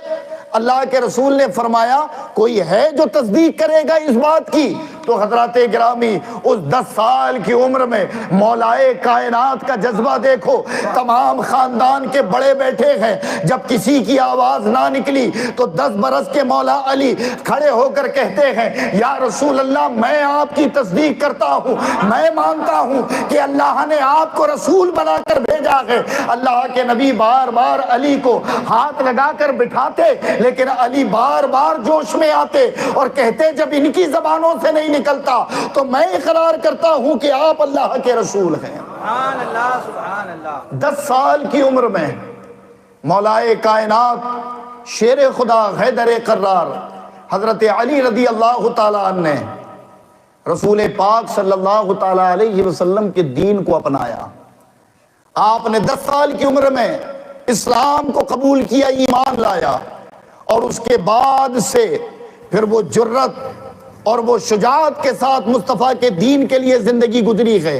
اللہ کے رسول نے فرمایا کوئی ہے جو تصدیق کرے گا اس بات کی؟ تو حضرات گرامی اس 10 سال کی عمر میں مولائے کائنات کا جذبہ دیکھو، تمام خاندان کے بڑے بیٹھے ہیں، جب کسی کی آواز نہ نکلی تو 10 برس کے مولا علی کھڑے ہو کر کہتے ہیں یا رسول اللہ، میں آپ کی تصدیق کرتا ہوں، میں مانتا ہوں کہ اللہ نے آپ کو رسول بنا کر بھیجا ہے۔ اللہ کے نبی بار بار علی کو ہاتھ لگا کر بٹھاتے، لیکن علی بار بار جوش میں آتے اور کہتے جب ان کی زبانوں سے نہیں نکلتا تو میں اقرار کرتا ہوں کہ آپ اللہ کے رسول ہیں۔ سبحان اللہ، سبحان اللہ۔ 10 سال کی عمر میں مولائے کائنات شیر خدا حیدر قرار حضرت علی رضی اللہ تعالیٰ عنہ نے رسول پاک صلی اللہ تعالیٰ علیہ وسلم کے دین کو اپنایا۔ آپ نے 10 سال کی عمر میں اسلام کو قبول کیا، ایمان لایا، اور اس کے بعد سے پھر وہ جرت اور وہ شجاعت کے ساتھ مصطفیٰ کے دین کے لیے زندگی گزری ہے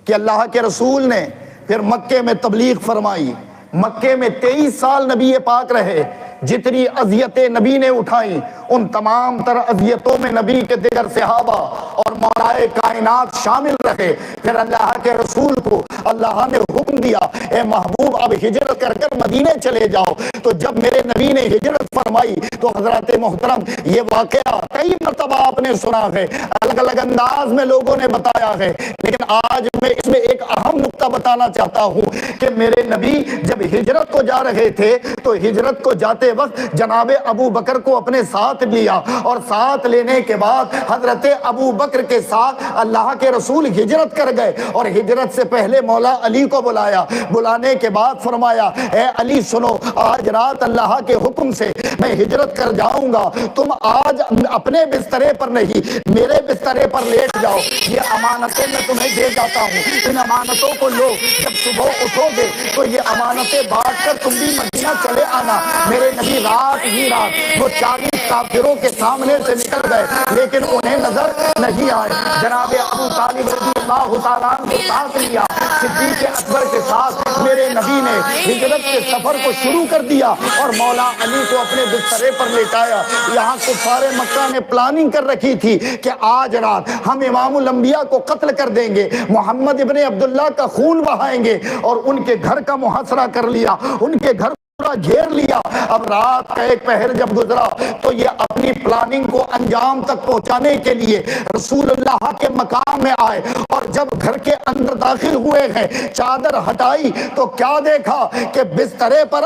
کہ اللہ کے رسول نے پھر مکے میں تبلیغ فرمائی۔ مکے میں 23 سال نبی پاک رہے، جتنی اذیتیں نبی نے اٹھائیں ان تمام تر اذیتوں میں نبی کے دیگر صحابہ اور مولا کائنات شامل رہے۔ پھر اللہ کے رسول کو اللہ نے حکم دیا اے محبوب اب ہجرت کر کر مدینے چلے جاؤ۔ تو جب میرے نبی نے ہجرت فرمائی تو حضرت محترم یہ واقعہ کئی مرتبہ آپ نے سنا ہے، الگ الگ انداز میں لوگوں نے بتایا ہے، لیکن آج میں اس میں ایک اہم نقطہ بتانا چاہتا ہوں کہ میرے نبی جب ہجرت کو جا رہے تھے تو ہجرت کو جاتے وقت جناب ابو بکر کو اپنے ساتھ لیا، اور ساتھ لینے کے بعد حضرت ابو بکر کے ساتھ اللہ کے رسول ہجرت کر گئے، اور ہجرت سے پہلے مولا علی کو بلایا۔ بلانے کے بعد فرمایا اے علی سنو، آج رات اللہ کے حکم سے میں ہجرت کر جاؤں گا، تم آج اپنے بسترے پر نہیں میرے بسترے پر لیٹ جاؤ، یہ امانتیں میں تمہیں دے جاتا ہوں، ان امانتوں کو لو، جب صبح اٹھو گے تو یہ امانتیں بانٹ کر تم بھی مدینہ چلے آنا۔ میرے نبی رات ہی رات وہ 40 کافروں کے سامنے سے نکل گئے، لیکن انہیں نظر نہیں آئے۔ جناب ابو طالب رضی اللہ تعالیٰ عنہ کو ساتھ لیا، صدیق اکبر کے ساتھ میرے نبی نے ہجرت کے سفر کو شروع کر دیا اور مولا علی کو اپنے بسترے پر لیٹایا۔ یہاں کفار مکہ نے پلاننگ کر رکھی تھی کہ آج رات ہم امام الانبیاء کو قتل کر دیں گے، محمد ابن عبداللہ کا خون بہائیں گے، اور ان کے گھر کا محاصرہ کر لیا، ان کے گھر پورا گھیر لیا۔ اب رات کا ایک پہر جب گزرا تو یہ اپنی پلاننگ کو انجام تک پہنچانے کے لیے رسول اللہ کے مقام میں آئے، اور جب گھر کے اندر داخل ہوئے ہیں چادر ہٹائی تو کیا دیکھا کہ بسترے پر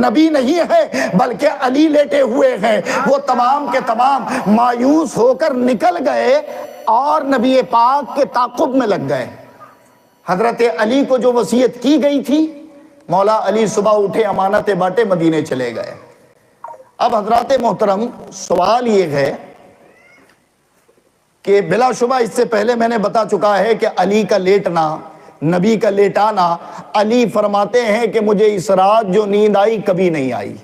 نبی نہیں ہے بلکہ علی لیٹے ہوئے ہیں۔ وہ تمام کے تمام مایوس ہو کر نکل گئے اور نبی پاک کے تعاقب میں لگ گئے۔ حضرت علی کو جو وصیت کی گئی تھی، مولا علی صبح اٹھے امانتیں بانٹے مدینے چلے گئے۔ اب حضرات محترم سوال یہ ہے کہ بلا شبہ اس سے پہلے میں نے بتا چکا ہے کہ علی کا لیٹنا، نبی کا لیٹانا، علی فرماتے ہیں کہ مجھے اس رات جو نیند آئی کبھی نہیں آئی۔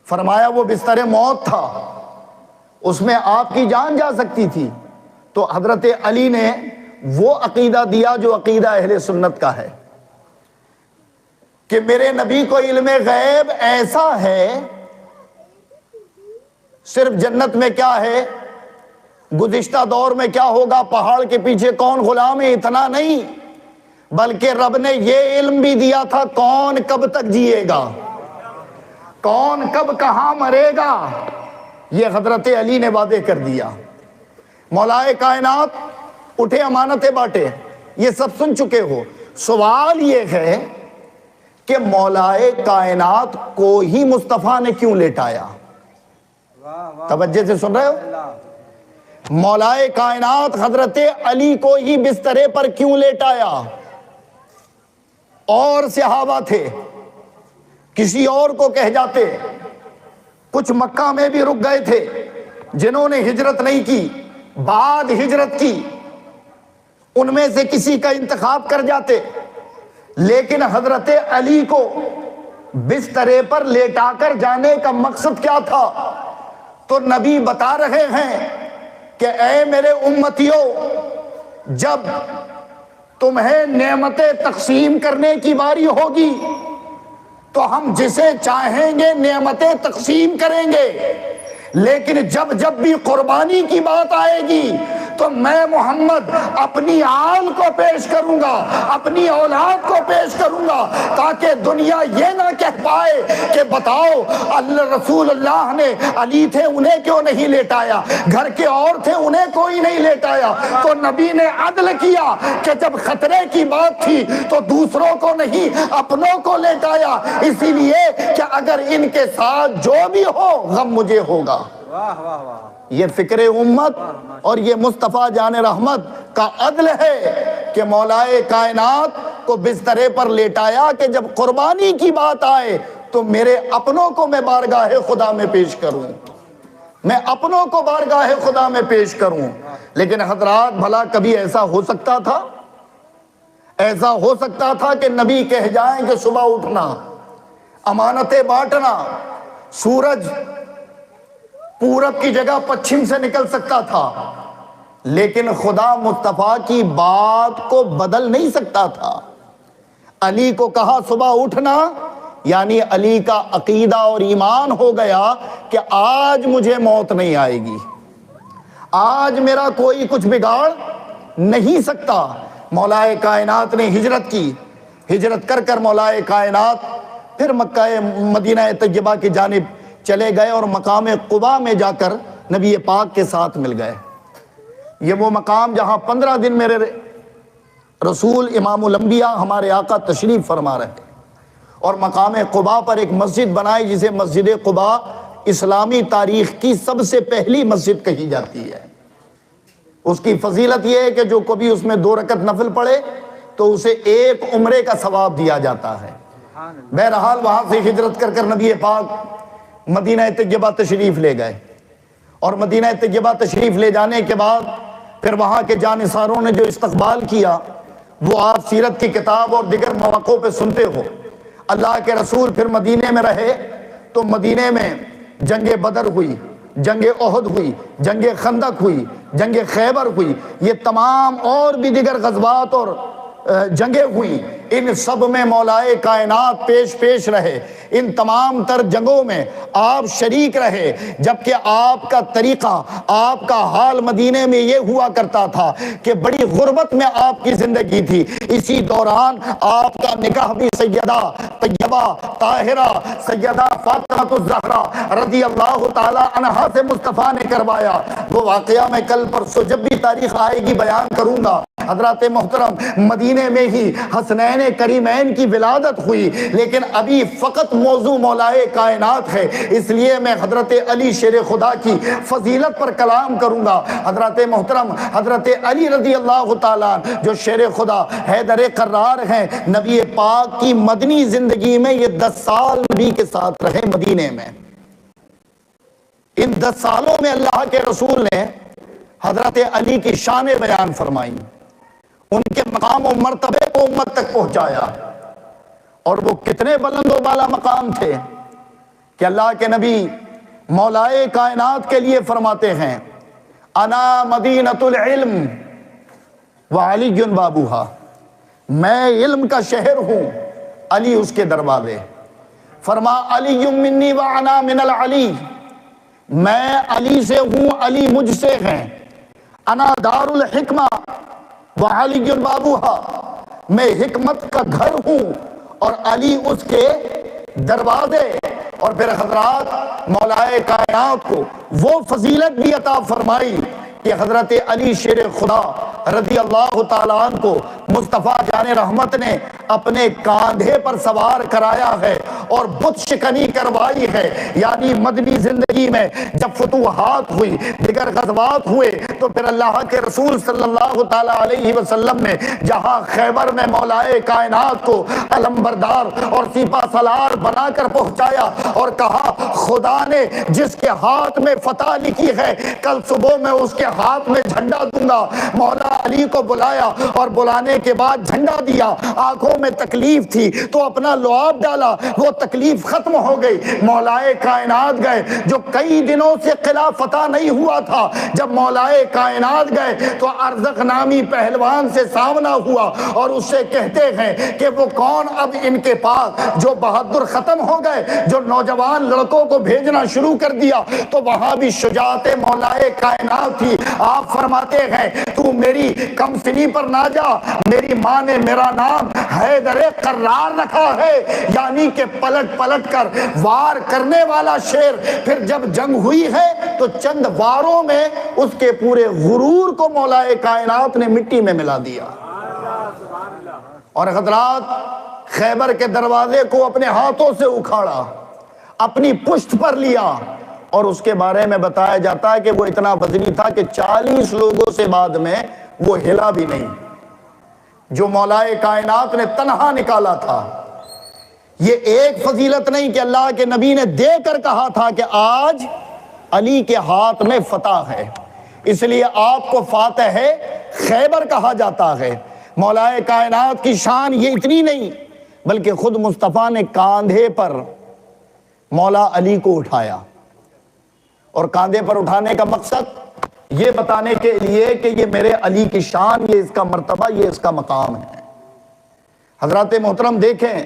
فرمایا وہ بستر موت تھا، اس میں آپ کی جان جا سکتی تھی۔ تو حضرت علی نے وہ عقیدہ دیا جو عقیدہ اہل سنت کا ہے کہ میرے نبی کو علم غیب ایسا ہے، صرف جنت میں کیا ہے، گزشتہ دور میں کیا ہوگا، پہاڑ کے پیچھے کون غلام ہے، اتنا نہیں، بلکہ رب نے یہ علم بھی دیا تھا کون کب تک جیے گا، کون کب کہاں مرے گا، یہ حضرت علی نے وعدے کر دیا۔ مولائے کائنات اٹھے امانتیں بانٹے، یہ سب سن چکے ہو۔ سوال یہ ہے کہ مولائے کائنات کو ہی مصطفیٰ نے کیوں لیٹایا؟ توجہ سے سن رہے ہو؟ مولائے کائنات حضرت علی کو ہی بسترے پر کیوں لیٹایا؟ اور صحابہ تھے، کسی اور کو کہہ جاتے، کچھ مکہ میں بھی رک گئے تھے جنہوں نے ہجرت نہیں کی، بعد ہجرت کی، ان میں سے کسی کا انتخاب کر جاتے، لیکن حضرت علی کو بسترے پر لیٹا کر جانے کا مقصد کیا تھا؟ تو نبی بتا رہے ہیں کہ اے میرے امتیوں، جب تمہیں نعمتیں تقسیم کرنے کی باری ہوگی تو ہم جسے چاہیں گے نعمتیں تقسیم کریں گے، لیکن جب بھی قربانی کی بات آئے گی تو میں محمد اپنی آل کو پیش کروں گا، اپنی اولاد کو پیش کروں گا، تاکہ دنیا یہ نہ کہہ پائے کہ بتاؤ اللہ رسول اللہ نے علی تھے انہیں کیوں نہیں لیٹایا، گھر کے اور تھے انہیں کوئی نہیں لیٹایا۔ تو نبی نے عدل کیا کہ جب خطرے کی بات تھی تو دوسروں کو نہیں اپنوں کو لیٹایا، اسی لیے کہ اگر ان کے ساتھ جو بھی ہو غم مجھے ہوگا۔ یہ فکر امت اور یہ مصطفیٰ جان رحمت کا عدل ہے کہ مولائے کائنات کو بسترے پر لیٹایا کہ جب قربانی کی بات آئے تو میرے اپنوں کو میں بارگاہ خدا میں پیش کروں، میں اپنوں کو بارگاہ خدا میں پیش کروں۔ لیکن حضرات بھلا کبھی ایسا ہو سکتا تھا؟ ایسا ہو سکتا تھا کہ نبی کہہ جائیں کہ صبح اٹھنا، امانتیں بانٹنا، سورج پورب کی جگہ پچھم سے نکل سکتا تھا، لیکن خدا مصطفیٰ کی بات کو بدل نہیں سکتا تھا۔ علی کو کہا صبح اٹھنا، یعنی علی کا عقیدہ اور ایمان ہو گیا کہ آج مجھے موت نہیں آئے گی، آج میرا کوئی کچھ بگاڑ نہیں سکتا۔ مولا کائنات نے ہجرت کی، ہجرت کر کر مولا کائنات پھر مکہ مدینہ طیبہ کی جانب چلے گئے اور مقام قباء میں جا کر نبی پاک کے ساتھ مل گئے۔ یہ وہ مقام جہاں 15 دن میرے رسول امام الانبیاء ہمارے آقا تشریف فرما رہے ہیں، اور مقام قباء پر ایک مسجد بنائی جسے مسجد قباء اسلامی تاریخ کی سب سے پہلی مسجد کہی جاتی ہے۔ اس کی فضیلت یہ ہے کہ جو کبھی اس میں 2 رکعت نفل پڑھے تو اسے 1 عمرے کا ثواب دیا جاتا ہے۔ بہرحال وہاں سے ہجرت کر کر نبی پاک مدینہ طیبہ تشریف لے گئے، اور مدینہ طیبہ تشریف لے جانے کے بعد پھر وہاں کے جانثاروں نے جو استقبال کیا وہ آپ سیرت کی کتاب اور دیگر مواقع پہ سنتے ہو۔ اللہ کے رسول پھر مدینے میں رہے تو مدینے میں جنگ بدر ہوئی، جنگ احد ہوئی، جنگ خندق ہوئی، جنگ خیبر ہوئی، یہ تمام اور بھی دیگر غزوات اور جنگیں ہوئی۔ ان سب میں مولا کائنات پیش رہے، ان تمام تر جنگوں میں آپ شریک رہے، جبکہ آپ کا طریقہ، آپ کا حال مدینے میں یہ ہوا کرتا تھا کہ بڑی غربت میں آپ کی زندگی تھی۔ اسی دوران آپ کا نکاح بھی سیدہ طیبہ طاہرہ سیدہ فاطمہ الزہرا رضی اللہ تعالی عنہا سے مصطفیٰ نے کروایا۔ وہ واقعہ میں کل پرسوں جب بھی تاریخ آئے گی بیان کروں گا۔ حضرات محترم، مدینے میں ہی حسنین کریمین کی ولادت ہوئی، لیکن ابھی فقط موضوع مولا کائنات ہے، اس لیے میں حضرت علی شیر خدا کی فضیلت پر کلام کروں گا۔ حضرات محترم، حضرت علی رضی اللہ تعالیٰ جو شیر خدا حیدر قرار ہیں، نبی پاک کی مدنی زندگی میں یہ 10 سال نبی کے ساتھ رہے مدینے میں۔ ان 10 سالوں میں اللہ کے رسول نے حضرت علی کی شان بیان فرمائی، ان کے مقام و مرتبے کو امت تک پہنچایا، اور وہ کتنے بلند و بالا مقام تھے کہ اللہ کے نبی مولائے کائنات کے لیے فرماتے ہیں انا مدینۃ العلم وعلی بابوہا، میں علم کا شہر ہوں، علی اس کے دروازے۔ فرما علی منی وانا من العلی، میں علی سے ہوں، علی مجھ سے ہیں۔ انا دار الحکمہ وعلی بابوہا، میں حکمت کا گھر ہوں اور علی اس کے دروازے۔ اور پھر حضرات مولائے کائنات کو وہ فضیلت بھی عطا فرمائی کہ حضرت علی شیر خدا رضی اللہ تعالیٰ عنہ کو مصطفیٰ جان رحمت نے اپنے کاندھے پر سوار کرایا ہے اور بت شکنی کروائی ہے۔ یعنی مدنی زندگی میں جب فتوحات ہوئی، دیگر غزوات ہوئے، تو پھر اللہ کے رسول صلی اللہ تعالیٰ علیہ وسلم نے جہاں خیبر میں مولائے کائنات کو علم بردار اور سپہ سالار بنا کر پہنچایا اور کہا خدا نے جس کے ہاتھ میں فتح لکھی ہے کل صبح میں اس کے ہاتھ میں جھنڈا دوں گا۔ مولا علی کو بلایا اور بلانے کے بعد جھنڈا دیا، آنکھوں میں تکلیف تھی تو اپنا لعاب ڈالا، وہ تکلیف ختم ہو گئی۔ مولائے کائنات گئے جو کئی دنوں سے قلعہ فتح نہیں ہوا تھا، جب مولائے کائنات گئے تو ارزق نامی پہلوان سے سامنا ہوا اور اس سے کہتے ہیں کہ وہ کون اب ان کے پاس جو بہادر ختم ہو گئے، جو نوجوان لڑکوں کو بھیجنا شروع کر دیا، تو وہاں بھی شجاعت مولائے کائنات تھی۔ آپ فرماتے ہیں تو میری کم سنی پر نہ جا، میری ماں نے میرا نام حیدر قرار رکھا ہے، یعنی کہ پلٹ پلٹ کر وار کرنے والا شیر۔ پھر جب جنگ ہوئی ہے تو چند واروں میں اس کے پورے غرور کو مولائے کائنات نے مٹی میں ملا دیا۔ اور حضرات خیبر کے دروازے کو اپنے ہاتھوں سے اکھاڑا، اپنی پشت پر لیا، اور اس کے بارے میں بتایا جاتا ہے کہ وہ اتنا وزنی تھا کہ 40 لوگوں سے بعد میں وہ ہلا بھی نہیں، جو مولائے کائنات نے تنہا نکالا تھا۔ یہ ایک فضیلت نہیں کہ اللہ کے نبی نے دے کر کہا تھا کہ آج علی کے ہاتھ میں فتح ہے، اس لیے آپ کو فاتح خیبر کہا جاتا ہے۔ مولائے کائنات کی شان یہ اتنی نہیں بلکہ خود مصطفیٰ نے کاندھے پر مولا علی کو اٹھایا، اور کاندھے پر اٹھانے کا مقصد یہ بتانے کے لیے کہ یہ میرے علی کی شان، یہ اس کا مرتبہ، یہ اس کا مقام ہے۔ حضرات محترم دیکھیں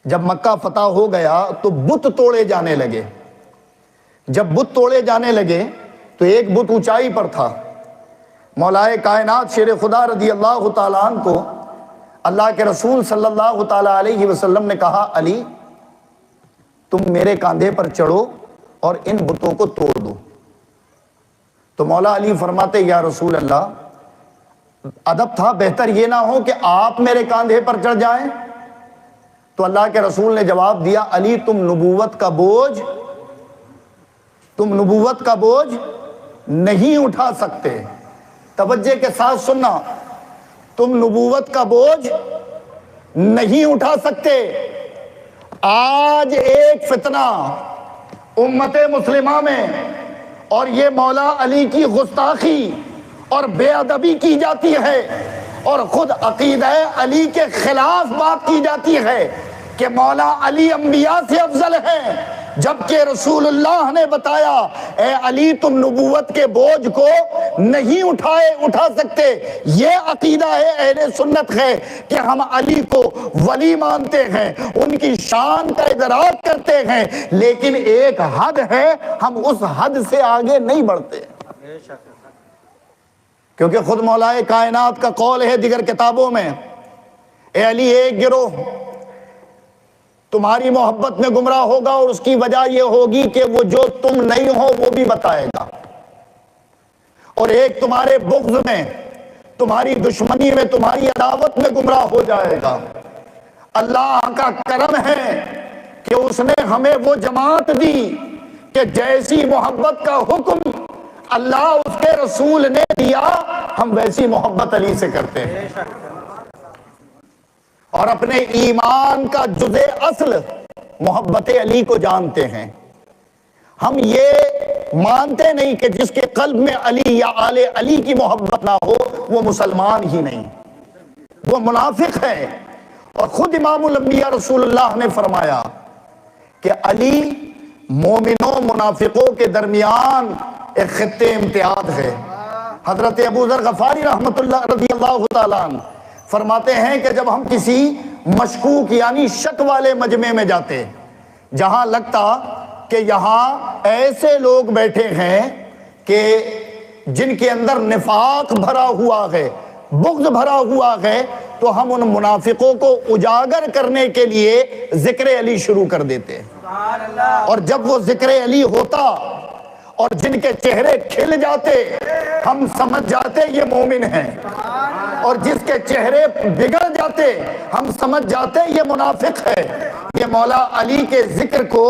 جب مکہ فتح ہو گیا تو بت توڑے جانے لگے. جب بت توڑے جانے لگے تو ایک بت اونچائی پر تھا. مولائے کائنات شیر خدا رضی اللہ تعالیٰ عنہ کو اللہ کے رسول صلی اللہ تعالیٰ علیہ وسلم نے کہا علی تم میرے کاندھے پر چڑھو اور ان بتوں کو توڑ دو. تو مولا علی فرماتے یا رسول اللہ ادب تھا، بہتر یہ نہ ہو کہ آپ میرے کاندھے پر چڑھ جائیں. تو اللہ کے رسول نے جواب دیا علی تم نبوت کا بوجھ نہیں اٹھا سکتے. توجہ کے ساتھ سننا، تم نبوت کا بوجھ نہیں اٹھا سکتے. آج ایک فتنہ امت مسلمہ میں اور یہ مولا علی کی گستاخی اور بے ادبی کی جاتی ہے اور خود عقیدہ علی کے خلاف بات کی جاتی ہے کہ مولا علی انبیاء سے افضل ہے، جبکہ رسول اللہ نے بتایا اے علی تم نبوت کے بوجھ کو نہیں اٹھا سکتے. یہ عقیدہ ہے اہل سنت ہے کہ ہم علی کو ولی مانتے ہیں، ان کی شان کا ادراک کرتے ہیں، لیکن ایک حد ہے ہم اس حد سے آگے نہیں بڑھتے. کیونکہ خود مولائے کائنات کا قول ہے دیگر کتابوں میں اے علی ایک گروہ تمہاری محبت میں گمراہ ہوگا اور اس کی وجہ یہ ہوگی کہ وہ جو تم نہیں ہو وہ بھی بتائے گا، اور ایک تمہارے بغض میں، تمہاری دشمنی میں، تمہاری عداوت میں گمراہ ہو جائے گا. اللہ کا کرم ہے کہ اس نے ہمیں وہ جماعت دی کہ جیسی محبت کا حکم اللہ اس کے رسول نے دیا ہم ویسی محبت علی سے کرتے ہیں اور اپنے ایمان کا جزء اصل محبت علی کو جانتے ہیں. ہم یہ مانتے نہیں کہ جس کے قلب میں علی یا آل علی کی محبت نہ ہو وہ مسلمان ہی نہیں، وہ منافق ہے. اور خود امام الانبیاء رسول اللہ نے فرمایا کہ علی مومنوں منافقوں کے درمیان ایک خط امتیاز ہے. حضرت ابو ذر غفاری رحمت اللہ رضی اللہ تعالیٰ عنہ فرماتے ہیں کہ جب ہم کسی مشکوک یعنی شک والے مجمع میں جاتے جہاں لگتا کہ یہاں ایسے لوگ بیٹھے ہیں کہ جن کے اندر نفاق بھرا ہوا ہے، بغض بھرا ہوا ہے، تو ہم ان منافقوں کو اجاگر کرنے کے لیے ذکر علی شروع کر دیتے. اور جب وہ ذکر علی ہوتا اور جن کے چہرے کھل جاتے ہم سمجھ جاتے یہ مومن ہیں، اور جس کے چہرے بگڑ جاتے ہم سمجھ جاتے یہ منافق ہے. یہ مولا علی کے ذکر کو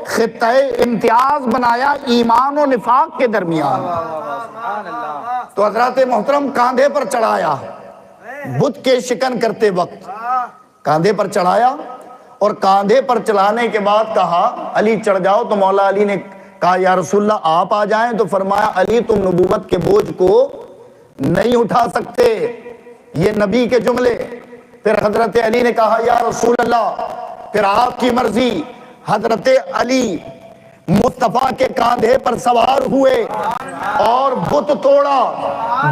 خطہ امتیاز بنایا ایمان و نفاق کے درمیان. تو حضرات محترم کاندھے پر چڑھایا بت کے شکن کرتے وقت، کاندھے پر چڑھایا اور کاندھے پر چڑھانے کے بعد کہا علی چڑھ جاؤ. تو مولا علی نے کہا یا رسول اللہ آپ آ جائیں. تو فرمایا علی تم نبوت کے بوجھ کو نہیں اٹھا سکتے. یہ نبی کے جملے. پھر حضرت علی نے کہا یا رسول اللہ پھر آپ کی مرضی. حضرت علی مصطفیٰ کے کاندھے پر سوار ہوئے اور بت توڑا.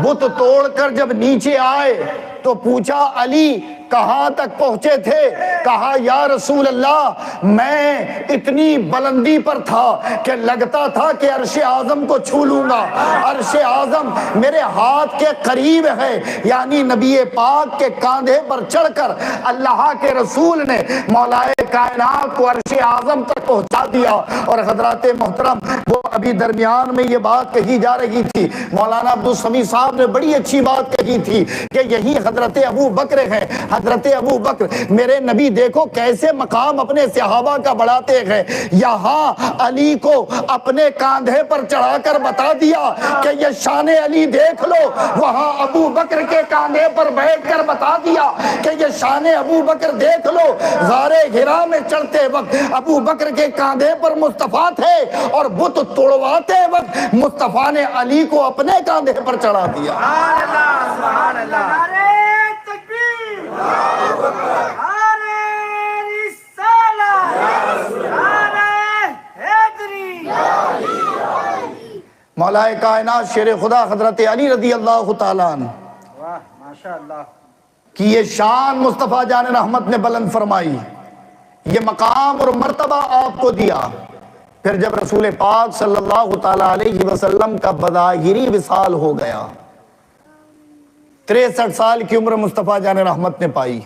بت توڑ کر جب نیچے آئے تو پوچھا علی کہاں تک پہنچے تھے؟ کہا یا رسول اللہ میں اتنی بلندی پر تھا کہ لگتا تھا کہ عرش اعظم کو چھو لوں گا. عرش اعظم میرے ہاتھ کے قریب ہے. یعنی نبی پاک کے کاندھے پر چڑھ کر اللہ کے رسول نے مولائے کائنات کو عرش اعظم تک پہنچا دیا. اور حضرات محترم وہ ابھی درمیان میں یہ بات کہی جا رہی تھی، مولانا عبدالسمیع صاحب نے بڑی اچھی بات کہی تھی کہ یہی حضرت ابو بکر ہیں. حضرت ابو بکر میرے نبی دیکھو کیسے مقام اپنے صحابہ کا بڑھاتے ہیں. یہاں علی کو اپنے کاندھے پر چڑھا کر بتا دیا کہ یہ شان علی دیکھ لو. وہاں ابو بکر کے کاندھے پر بیٹھ کر بتا دیا کہ یہ شان ابو بکر دیکھ لو. غار حرا میں چڑھتے وقت ابو بکر کے کاندھے پر مصطفیٰ تھے اور بت توڑواتے وقت مصطفیٰ نے علی کو اپنے کاندھے پر چڑھا دیا. سبحان اللہ. مولا کائنات شیر خدا حضرت علی رضی اللہ تعالیٰ عنہ ماشاء اللہ کی یہ شان مصطفیٰ جان رحمت نے بلند فرمائی یہ مقام اور مرتبہ آپ کو دیا۔ پھر جب رسول پاک صلی اللہ تعالیٰ علیہ وسلم کا بظاہری وصال ہو گیا، 63 سال کی عمر مصطفیٰ جان رحمت نے پائی،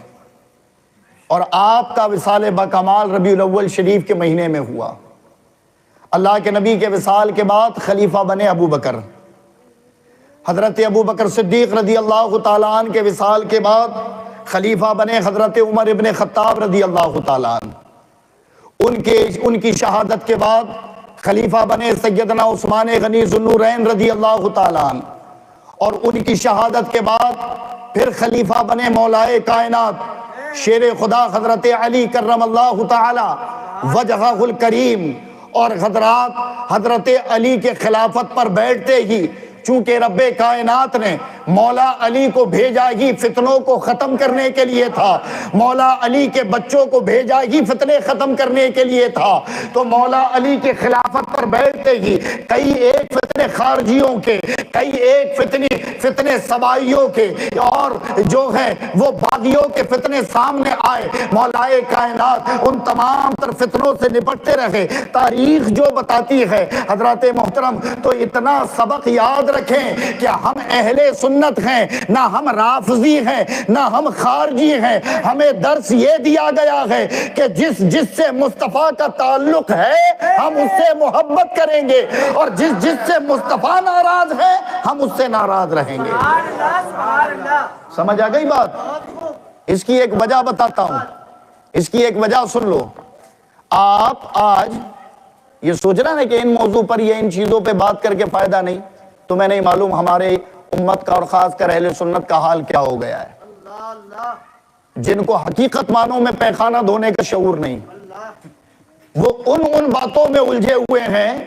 اور آپ کا وصال بکمال ربیع الاول شریف کے مہینے میں ہوا۔ اللہ کے نبی کے وصال کے بعد خلیفہ بنے ابو بکر۔ حضرت ابو بکر صدیق رضی اللہ تعالیٰ عنہ کے وصال کے بعد خلیفہ بنے حضرت عمر ابن خطاب رضی اللہ تعالیٰ عنہ۔ ان کی شہادت کے بعد خلیفہ بنے سیدنا عثمان غنی ذو النورین رضی اللہ تعالیٰ عنہ، اور ان کی شہادت کے بعد پھر خلیفہ بنے مولائے کائنات شیر خدا حضرت علی کرم اللہ تعالی وجہہ الکریم۔ اور حضرت علی کے خلافت پر بیٹھتے ہی چونکہ رب کائنات نے مولا علی کو بھیجا ہی فتنوں کو ختم کرنے کے لیے تھا، مولا علی کے بچوں کو بھیجا ہی فتنے ختم کرنے کے لیے تھا، تو مولا علی کے خلافت پر بیٹھتے ہی کئی ایک فتنے خارجیوں کے، کئی ایک فتنے سبائیوں کے، اور جو ہیں وہ باغیوں کے فتنے سامنے آئے۔ مولائے کائنات ان تمام تر فتنوں سے نپٹتے رہے۔ تاریخ جو بتاتی ہے حضرات محترم، تو اتنا سبق یاد رکھیں کہ ہم اہل سنت ہیں، نہ ہم رافضی ہیں، نہ ہم خارجی ہیں۔ ہمیں درس یہ دیا گیا ہے کہ جس سے مصطفیٰ کا تعلق ہے ہم اس سے محبت کریں گے، اور جس سے مصطفیٰ ناراض ہے ہم اس سے ناراض رہیں گے۔ سمجھ آ گئی بات؟ اس کی ایک وجہ بتاتا ہوں، اس کی ایک وجہ سن لو۔ آپ آج یہ سوچ رہے ہیں کہ ان موضوع پر یا ان چیزوں پہ بات کر کے فائدہ نہیں، تمہیں نہیں معلوم ہمارے امت کا اور خاص کر اہل سنت کا حال کیا ہو گیا ہے۔ جن کو حقیقت معنوں میں پیخانہ دھونے کا شعور نہیں، وہ ان باتوں میں الجھے ہوئے ہیں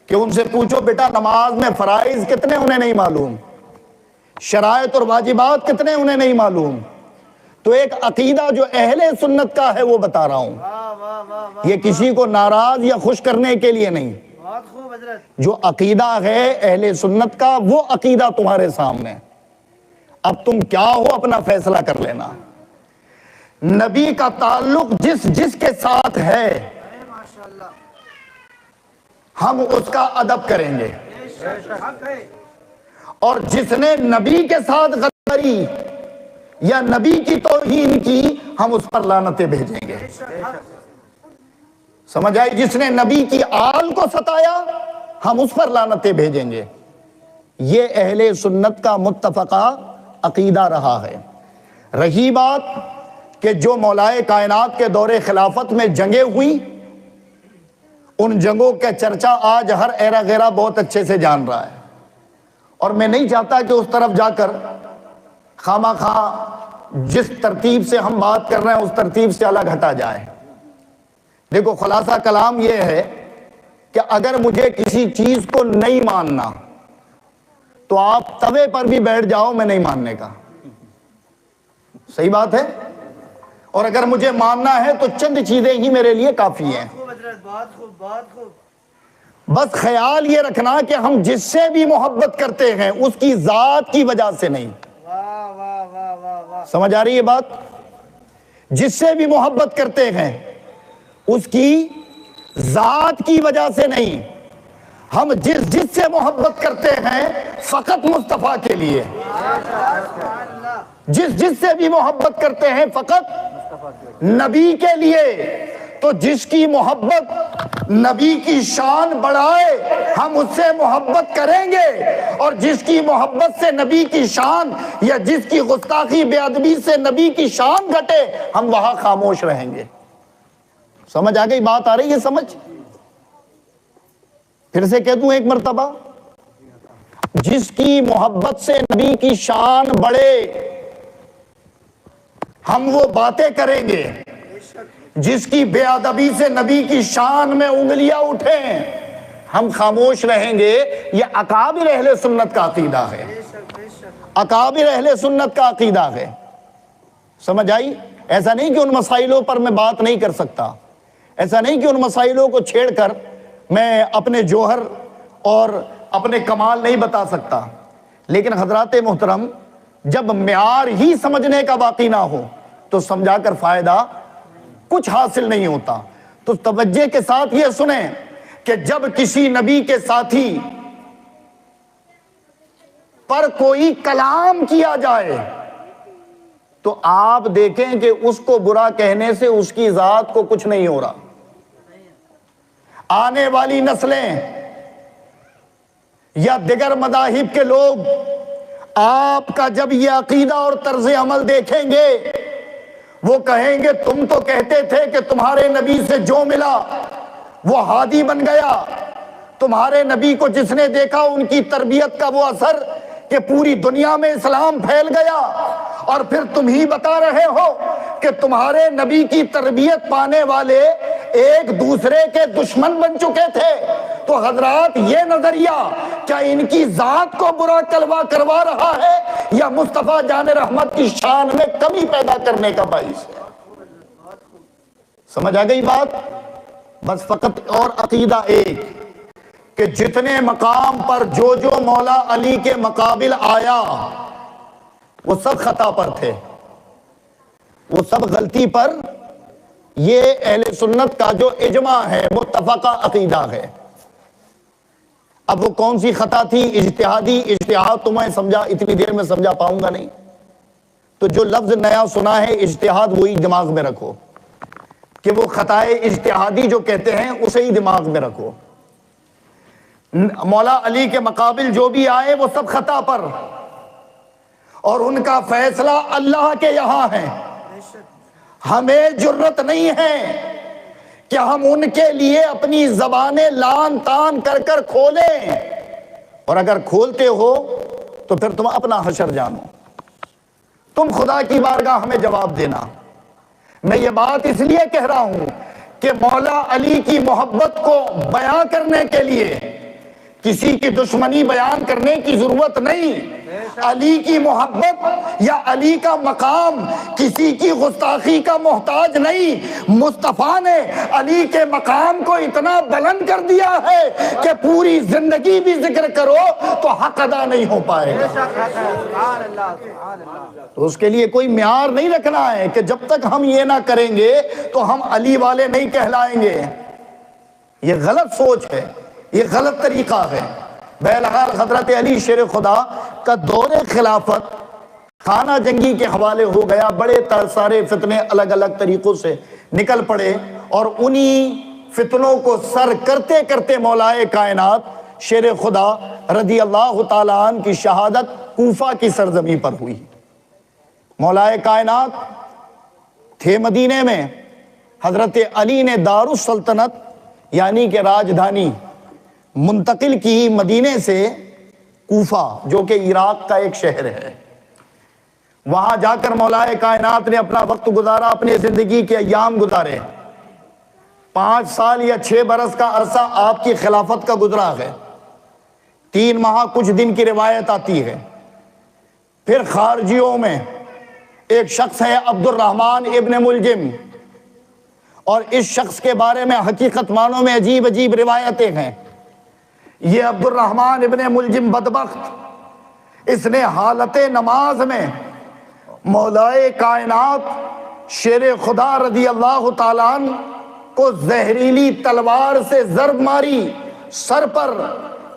کہ ان سے پوچھو بیٹا نماز میں فرائض کتنے انہیں نہیں معلوم، شرائط اور واجبات کتنے انہیں نہیں معلوم۔ تو ایک عقیدہ جو اہل سنت کا ہے وہ بتا رہا ہوں، یہ کسی کو ناراض یا خوش کرنے کے لیے نہیں۔ جو عقیدہ ہے اہل سنت کا وہ عقیدہ تمہارے سامنے، اب تم کیا ہو اپنا فیصلہ کر لینا۔ نبی کا تعلق جس کے ساتھ ہے ہم اس کا ادب کریں گے، اور جس نے نبی کے ساتھ غداری یا نبی کی توہین کی ہم اس پر لعنتیں بھیجیں گے۔ سمجھ آئی؟ جس نے نبی کی آل کو ستایا ہم اس پر لعنتیں بھیجیں گے۔ یہ اہل سنت کا متفقہ عقیدہ رہا ہے۔ رہی بات کہ جو مولائے کائنات کے دور خلافت میں جنگیں ہوئی، ان جنگوں کا چرچا آج ہر ایرا غیرہ بہت اچھے سے جان رہا ہے، اور میں نہیں چاہتا کہ اس طرف جا کر خامہ خواہ جس ترتیب سے ہم بات کر رہے ہیں اس ترتیب سے الگ ہٹا جائے۔ دیکھو خلاصہ کلام یہ ہے کہ اگر مجھے کسی چیز کو نہیں ماننا تو آپ توے پر بھی بیٹھ جاؤ، میں نہیں ماننے کا، صحیح بات ہے؟ اور اگر مجھے ماننا ہے تو چند چیزیں ہی میرے لیے کافی ہیں۔ بس خیال یہ رکھنا کہ ہم جس سے بھی محبت کرتے ہیں اس کی ذات کی وجہ سے نہیں۔ سمجھ آ رہی ہے بات؟ جس سے بھی محبت کرتے ہیں اس کی ذات کی وجہ سے نہیں، ہم جس سے محبت کرتے ہیں فقط مصطفیٰ کے لیے، جس سے بھی محبت کرتے ہیں فقط نبی کے لیے۔ تو جس کی محبت نبی کی شان بڑھائے ہم اس سے محبت کریں گے، اور جس کی محبت سے نبی کی شان یا جس کی گستاخی بے ادبی سے نبی کی شان گھٹے ہم وہاں خاموش رہیں گے۔ سمجھ آ گئی بات؟ آ رہی ہے سمجھ؟ پھر سے کہہ دوں ایک مرتبہ، جس کی محبت سے نبی کی شان بڑھے ہم وہ باتیں کریں گے، جس کی بے ادبی سے نبی کی شان میں انگلیاں اٹھیں ہم خاموش رہیں گے۔ یہ اکابر اہل سنت کا عقیدہ ہے، اکابر اہل سنت کا عقیدہ ہے۔ سمجھ آئی؟ ایسا نہیں کہ ان مسائلوں پر میں بات نہیں کر سکتا، ایسا نہیں کہ ان مسائلوں کو چھیڑ کر میں اپنے جوہر اور اپنے کمال نہیں بتا سکتا، لیکن حضرات محترم جب معیار ہی سمجھنے کا باقی نہ ہو تو سمجھا کر فائدہ کچھ حاصل نہیں ہوتا۔ تو توجہ کے ساتھ یہ سنیں کہ جب کسی نبی کے ساتھی پر کوئی کلام کیا جائے تو آپ دیکھیں کہ اس کو برا کہنے سے اس کی ذات کو کچھ نہیں ہو رہا۔ آنے والی نسلیں یا دیگر مذاہب کے لوگ آپ کا جب یہ عقیدہ اور طرز عمل دیکھیں گے وہ کہیں گے تم تو کہتے تھے کہ تمہارے نبی سے جو ملا وہ ہادی بن گیا، تمہارے نبی کو جس نے دیکھا ان کی تربیت کا وہ اثر کہ پوری دنیا میں اسلام پھیل گیا، اور پھر تم ہی بتا رہے ہو کہ تمہارے نبی کی تربیت پانے والے ایک دوسرے کے دشمن بن چکے تھے۔ تو حضرات یہ نظریہ کیا ان کی ذات کو برا کلوا کروا رہا ہے یا مصطفیٰ جان رحمت کی شان میں کمی پیدا کرنے کا باعث ہے؟ سمجھ آ گئی بات؟ بس فقط اور عقیدہ ایک کہ جتنے مقام پر جو مولا علی کے مقابل آیا وہ سب خطا پر تھے، وہ سب غلطی پر۔ یہ اہل سنت کا جو اجماع ہے متفقہ عقیدہ ہے۔ اب وہ کون سی خطا تھی؟ اجتہادی۔ اجتہاد تو میں سمجھا اتنی دیر میں سمجھا پاؤں گا نہیں، تو جو لفظ نیا سنا ہے اجتہاد وہی دماغ میں رکھو کہ وہ خطائے اجتہادی جو کہتے ہیں اسے ہی دماغ میں رکھو۔ مولا علی کے مقابل جو بھی آئے وہ سب خطا پر، اور ان کا فیصلہ اللہ کے یہاں ہے۔ ہمیں جرت نہیں ہے کہ ہم ان کے لیے اپنی زبانیں لان تان کر کر کھولیں، اور اگر کھولتے ہو تو پھر تم اپنا حشر جانو، تم خدا کی بارگاہ ہمیں جواب دینا۔ میں یہ بات اس لیے کہہ رہا ہوں کہ مولا علی کی محبت کو بیان کرنے کے لیے کسی کی دشمنی بیان کرنے کی ضرورت نہیں۔ علی کی محبت یا علی کا مقام کسی کی گستاخی کا محتاج نہیں۔ مصطفیٰ نے علی کے مقام کو اتنا بلند کر دیا ہے کہ پوری زندگی بھی ذکر کرو تو حق ادا نہیں ہو پائے گا۔ تو اس کے لیے کوئی معیار نہیں رکھنا ہے کہ جب تک ہم یہ نہ کریں گے تو ہم علی والے نہیں کہلائیں گے۔ یہ غلط سوچ ہے، یہ غلط طریقہ ہے۔ بہرحال حضرت علی شیر خدا کا دور خلافت خانہ جنگی کے حوالے ہو گیا، بڑے سارے فتنے الگ الگ طریقوں سے نکل پڑے، اور انہی فتنوں کو سر کرتے کرتے مولائے کائنات شیر خدا رضی اللہ تعالیٰ عنہ کی شہادت کوفہ کی سرزمین پر ہوئی۔ مولائے کائنات تھے مدینے میں، حضرت علی نے دارالسلطنت یعنی کہ راجدھانی منتقل کی مدینے سے کوفہ جو کہ عراق کا ایک شہر ہے۔ وہاں جا کر مولائے کائنات نے اپنا وقت گزارا، اپنی زندگی کے ایام گزارے۔ 5 سال یا 6 برس کا عرصہ آپ کی خلافت کا گزرا ہے۔ 3 ماہ کچھ دن کی روایت آتی ہے۔ پھر خارجیوں میں ایک شخص ہے عبد الرحمن ابن ملجم، اور اس شخص کے بارے میں حقیقت معنوں میں عجیب عجیب روایتیں ہیں۔ یہ عبد الرحمن ابن ملجم بدبخت، اس نے حالت نماز میں مولائے کائنات شیر خدا رضی اللہ تعالیٰ عنہ کو زہریلی تلوار سے ضرب ماری سر پر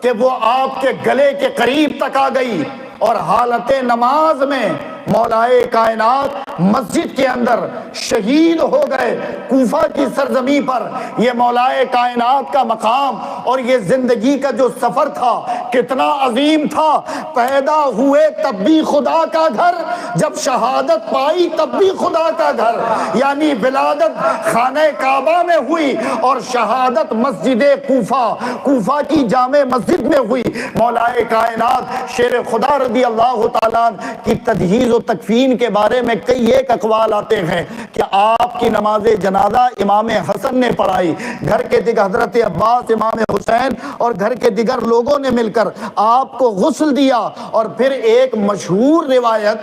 کہ وہ آپ کے گلے کے قریب تک آ گئی، اور حالت نماز میں مولائے کائنات مسجد کے اندر شہید ہو گئے۔ کوفہ کی سرزمین پر یہ مولائے کائنات کا مقام اور یہ زندگی کا جو سفر تھا کتنا عظیم تھا۔ پیدا ہوئے تب بھی خدا کا گھر، جب شہادت پائی تب بھی خدا کا گھر، یعنی ولادت خانہ کعبہ میں ہوئی اور شہادت مسجد کوفہ کی جامع مسجد میں ہوئی۔ مولائے کائنات شیر خدا رضی اللہ تعالیٰ عنہ کی تجہیز و تکفین کے بارے میں کئی ایک اقوال آتے ہیں کہ آپ کی نماز جنازہ امام حسن نے پڑھائی، گھر کے دیگر حضرت عباس، امام حسین اور گھر کے دیگر لوگوں نے مل کر آپ کو غسل دیا، اور پھر ایک مشہور روایت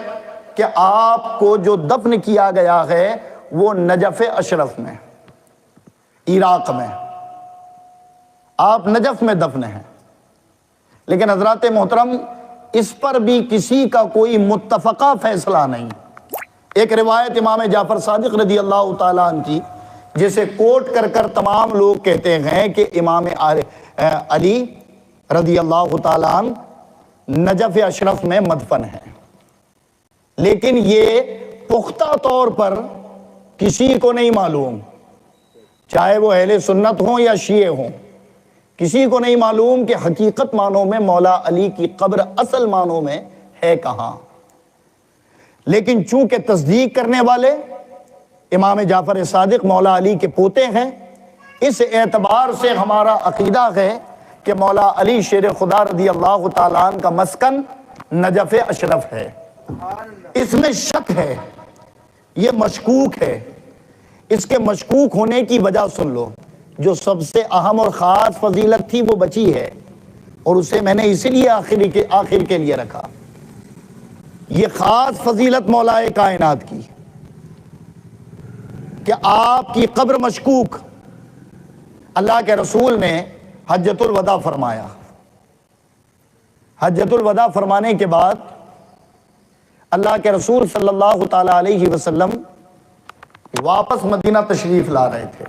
کہ آپ کو جو دفن کیا گیا ہے وہ نجف اشرف میں، عراق میں، آپ نجف میں دفن ہیں۔ لیکن حضرات محترم اس پر بھی کسی کا کوئی متفقہ فیصلہ نہیں۔ ایک روایت امام جعفر صادق رضی اللہ تعالیٰ عنہ کی جسے کوٹ کر کر تمام لوگ کہتے ہیں کہ امام علی رضی اللہ تعالیٰ عنہ نجف اشرف میں مدفن ہے، لیکن یہ پختہ طور پر کسی کو نہیں معلوم، چاہے وہ اہل سنت ہوں یا شیعہ ہوں، کسی کو نہیں معلوم کہ حقیقت معنوں میں مولا علی کی قبر اصل معنوں میں ہے کہاں۔ لیکن چونکہ تصدیق کرنے والے امام جعفر صادق مولا علی کے پوتے ہیں، اس اعتبار سے ہمارا عقیدہ ہے کہ مولا علی شیر خدا رضی اللہ تعالیٰ عنہ کا مسکن نجف اشرف ہے۔ اس میں شک ہے، یہ مشکوک ہے۔ اس کے مشکوک ہونے کی وجہ سن لو، جو سب سے اہم اور خاص فضیلت تھی وہ بچی ہے، اور اسے میں نے اسی لیے آخر کے لیے رکھا۔ یہ خاص فضیلت مولا کائنات کی کہ آپ کی قبر مشکوک، اللہ کے رسول نے حجۃ الوداع فرمایا۔ حجۃ الوداع فرمانے کے بعد اللہ کے رسول صلی اللہ تعالی علیہ وسلم واپس مدینہ تشریف لا رہے تھے،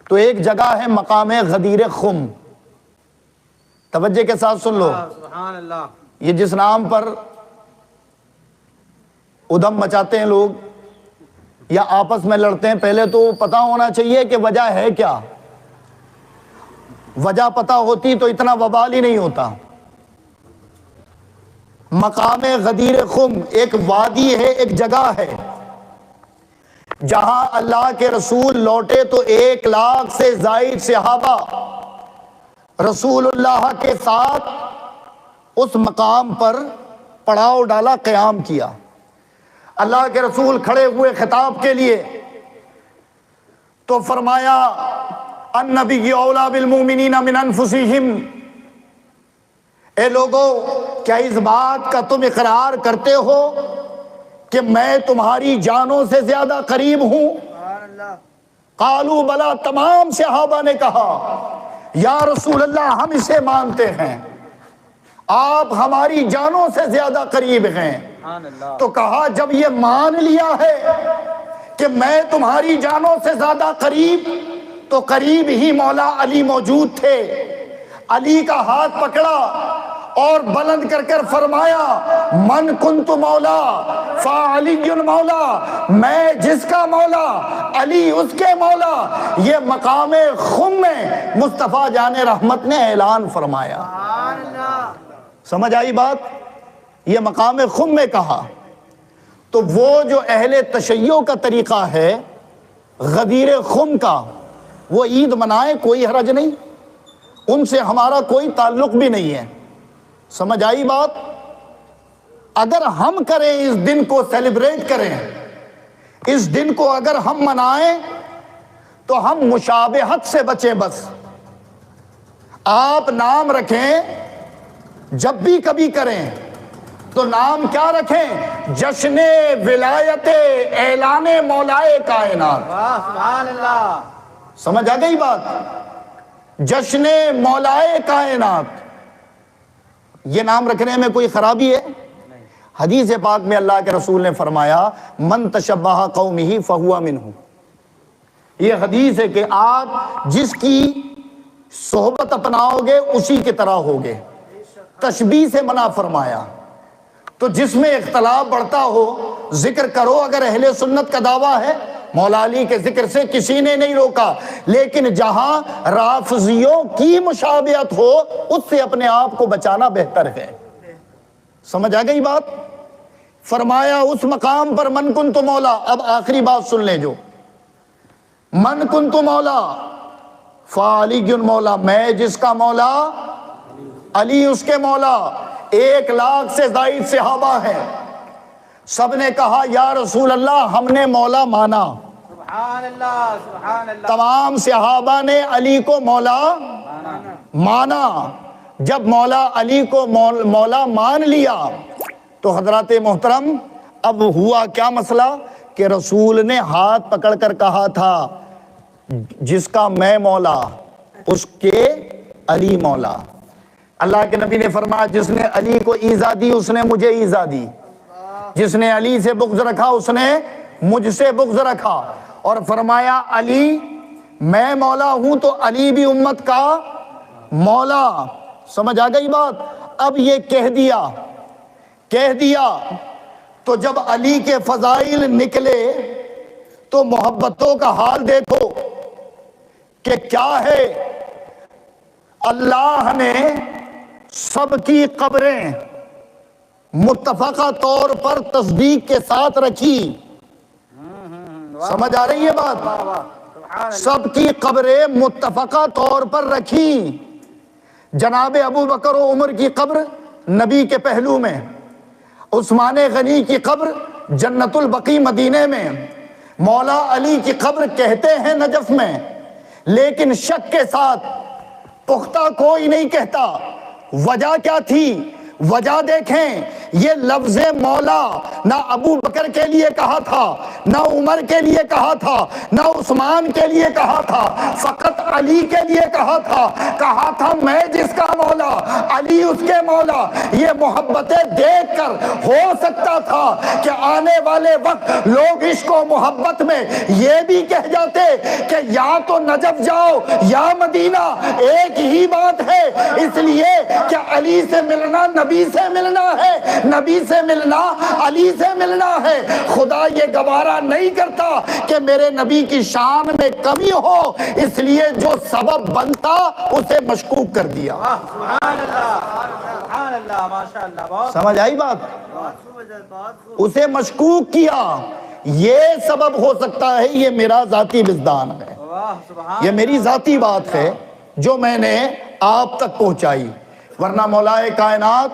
تو ایک جگہ ہے مقام غدیر خم، توجہ کے ساتھ سن لو، سبحان اللہ، یہ جس نام پر ادھم مچاتے ہیں لوگ یا آپس میں لڑتے ہیں، پہلے تو پتہ ہونا چاہیے کہ وجہ ہے کیا۔ وجہ پتہ ہوتی تو اتنا وبال ہی نہیں ہوتا۔ مقام غدیر خم ایک وادی ہے، ایک جگہ ہے جہاں اللہ کے رسول لوٹے تو 1,00,000 سے زائد صحابہ رسول اللہ کے ساتھ اس مقام پر پڑاؤ ڈالا، قیام کیا۔ اللہ کے رسول کھڑے ہوئے خطاب کے لیے تو فرمایا النبی اولا بالمؤمنین من انفسہم، اے لوگو کیا اس بات کا تم اقرار کرتے ہو کہ میں تمہاری جانوں سے زیادہ قریب ہوں؟ قالوا بلا، تمام صحابہ نے کہا یا رسول اللہ ہم اسے مانتے ہیں، آپ ہماری جانوں سے زیادہ قریب ہیں۔ تو کہا جب یہ مان لیا ہے کہ میں تمہاری جانوں سے زیادہ قریب، تو قریب ہی مولا علی موجود تھے۔ علی کا ہاتھ پکڑا اور بلند کر کر فرمایا من کنت مولا فعلی مولا، میں جس کا مولا علی اس کے مولا۔ یہ مقام خم میں مصطفیٰ جان رحمت نے اعلان فرمایا۔ سمجھ آئی بات؟ یہ مقام خم میں کہا۔ تو وہ جو اہل تشیع کا طریقہ ہے غدیر خم کا، وہ عید منائے، کوئی حرج نہیں، ان سے ہمارا کوئی تعلق بھی نہیں ہے۔ سمجھ آئی بات؟ اگر ہم کریں اس دن کو، سیلیبریٹ کریں اس دن کو، اگر ہم منائیں تو ہم مشابہت سے بچیں۔ بس آپ نام رکھیں، جب بھی کبھی کریں تو نام کیا رکھیں؟ جشن ولایت اعلان مولائے کائنات۔ سبحان اللہ، سمجھ آ گئی بات؟ جشن مولائے کائنات، یہ نام رکھنے میں کوئی خرابی ہے؟ حدیث پاک میں اللہ کے رسول نے فرمایا من تشبہ قومہ فہو منہ۔ یہ حدیث ہے کہ آپ جس کی صحبت اپناؤ گے اسی کی طرح ہوگے۔ تشبیہ سے منع فرمایا۔ تو جس میں اختلاف بڑھتا ہو ذکر کرو، اگر اہل سنت کا دعویٰ ہے، مولا علی کے ذکر سے کسی نے نہیں روکا، لیکن جہاں رافضیوں کی مشابہت ہو اس سے اپنے آپ کو بچانا بہتر ہے۔ سمجھ آ گئی بات؟ فرمایا اس مقام پر من کنت مولا۔ اب آخری بات سن لیں، جو من کنت مولا فعلی مولا، میں جس کا مولا علی اس کے مولا۔ 1,00,000 سے زائد صحابہ ہیں، سب نے کہا یا رسول اللہ ہم نے مولا مانا۔ سبحان اللہ، سبحان اللہ، تمام صحابہ نے علی کو مولا مانا۔ جب مولا علی کو مولا مان لیا تو حضرات محترم اب ہوا کیا مسئلہ کہ رسول نے ہاتھ پکڑ کر کہا تھا جس کا میں مولا اس کے علی مولا۔ اللہ کے نبی نے فرمایا جس نے علی کو ایذا دی اس نے مجھے ایذا دی، جس نے علی سے بغض رکھا اس نے مجھ سے بغض رکھا۔ اور فرمایا علی میں مولا ہوں تو علی بھی امت کا مولا۔ سمجھ آ گئی بات؟ اب یہ کہہ دیا تو جب علی کے فضائل نکلے تو محبتوں کا حال دیکھو کہ کیا ہے۔ اللہ نے سب کی قبریں متفقہ طور پر تصدیق کے ساتھ رکھی۔ سمجھ آ رہی ہے بات؟ سب کی قبریں متفقہ طور پر رکھی۔ جناب ابو بکر و عمر کی قبر نبی کے پہلو میں، عثمان غنی کی قبر جنت البقیع مدینے میں، مولا علی کی قبر کہتے ہیں نجف میں، لیکن شک کے ساتھ پختہ کوئی نہیں کہتا۔ وجہ کیا تھی؟ وجہ دیکھیں، یہ لفظ مولا نہ ابو بکر کے لیے کہا تھا، نہ عمر کے لیے کہا تھا، نہ عثمان کے لیے کہا تھا، فقط علی کے لیے کہا تھا میں جس کا مولا، علی اس کے مولا۔ یہ محبتیں دیکھ کر ہو سکتا تھا کہ آنے والے وقت لوگ عشق و محبت میں یہ بھی کہہ جاتے کہ یا تو نجف جاؤ یا مدینہ، ایک ہی بات ہے، اس لیے کہ علی سے ملنا نبی سے ملنا ہے، نبی سے ملنا علی سے ملنا ہے۔ خدا یہ گوارا نہیں کرتا کہ میرے نبی کی شان میں کمی ہو، اس لیے جو سبب بنتا اسے مشکوک کر دیا۔ سبحان اللہ ماشاء اللہ، بہت سمجھ آئی بات؟ اسے مشکوک کیا۔ یہ سبب ہو سکتا ہے، یہ میرا ذاتی وجدان ہے، واہ سبحان یہ میری ذاتی بات ہے جو میں نے آپ تک پہنچائی، ورنہ مولائے کائنات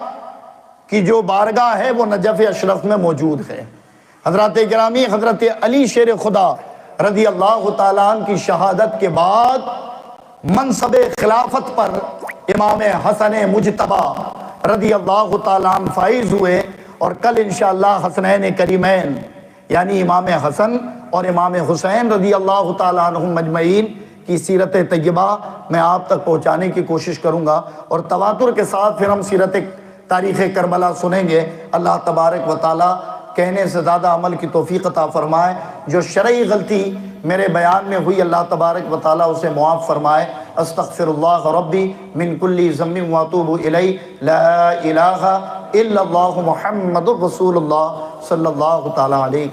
کی جو بارگاہ ہے وہ نجف اشرف میں موجود ہے۔ حضرات گرامی، حضرت علی شیر خدا رضی اللہ تعالیٰ عنہ کی شہادت کے بعد منصب خلافت پر امام حسن مجتبی رضی اللہ تعالیٰ عنہ فائز ہوئے، اور کل انشاءاللہ حسنین کریمین یعنی امام حسن اور امام حسین رضی اللہ تعالیٰ عنہم مجمعین کی سیرت طیبہ میں آپ تک پہنچانے کی کوشش کروں گا، اور تواتر کے ساتھ پھر ہم سیرت تاریخ کربلا سنیں گے۔ اللہ تبارک و تعالیٰ کہنے سے زیادہ عمل کی توفیق عطا فرمائے۔ جو شرعی غلطی میرے بیان میں ہوئی اللہ تبارک و تعالیٰ اسے معاف فرمائے۔ استغفر اللہ ربی من کل ذنب واتوب الیہ، لا الہ الا اللہ محمد رسول اللہ صلی اللہ تعالیٰ علیہ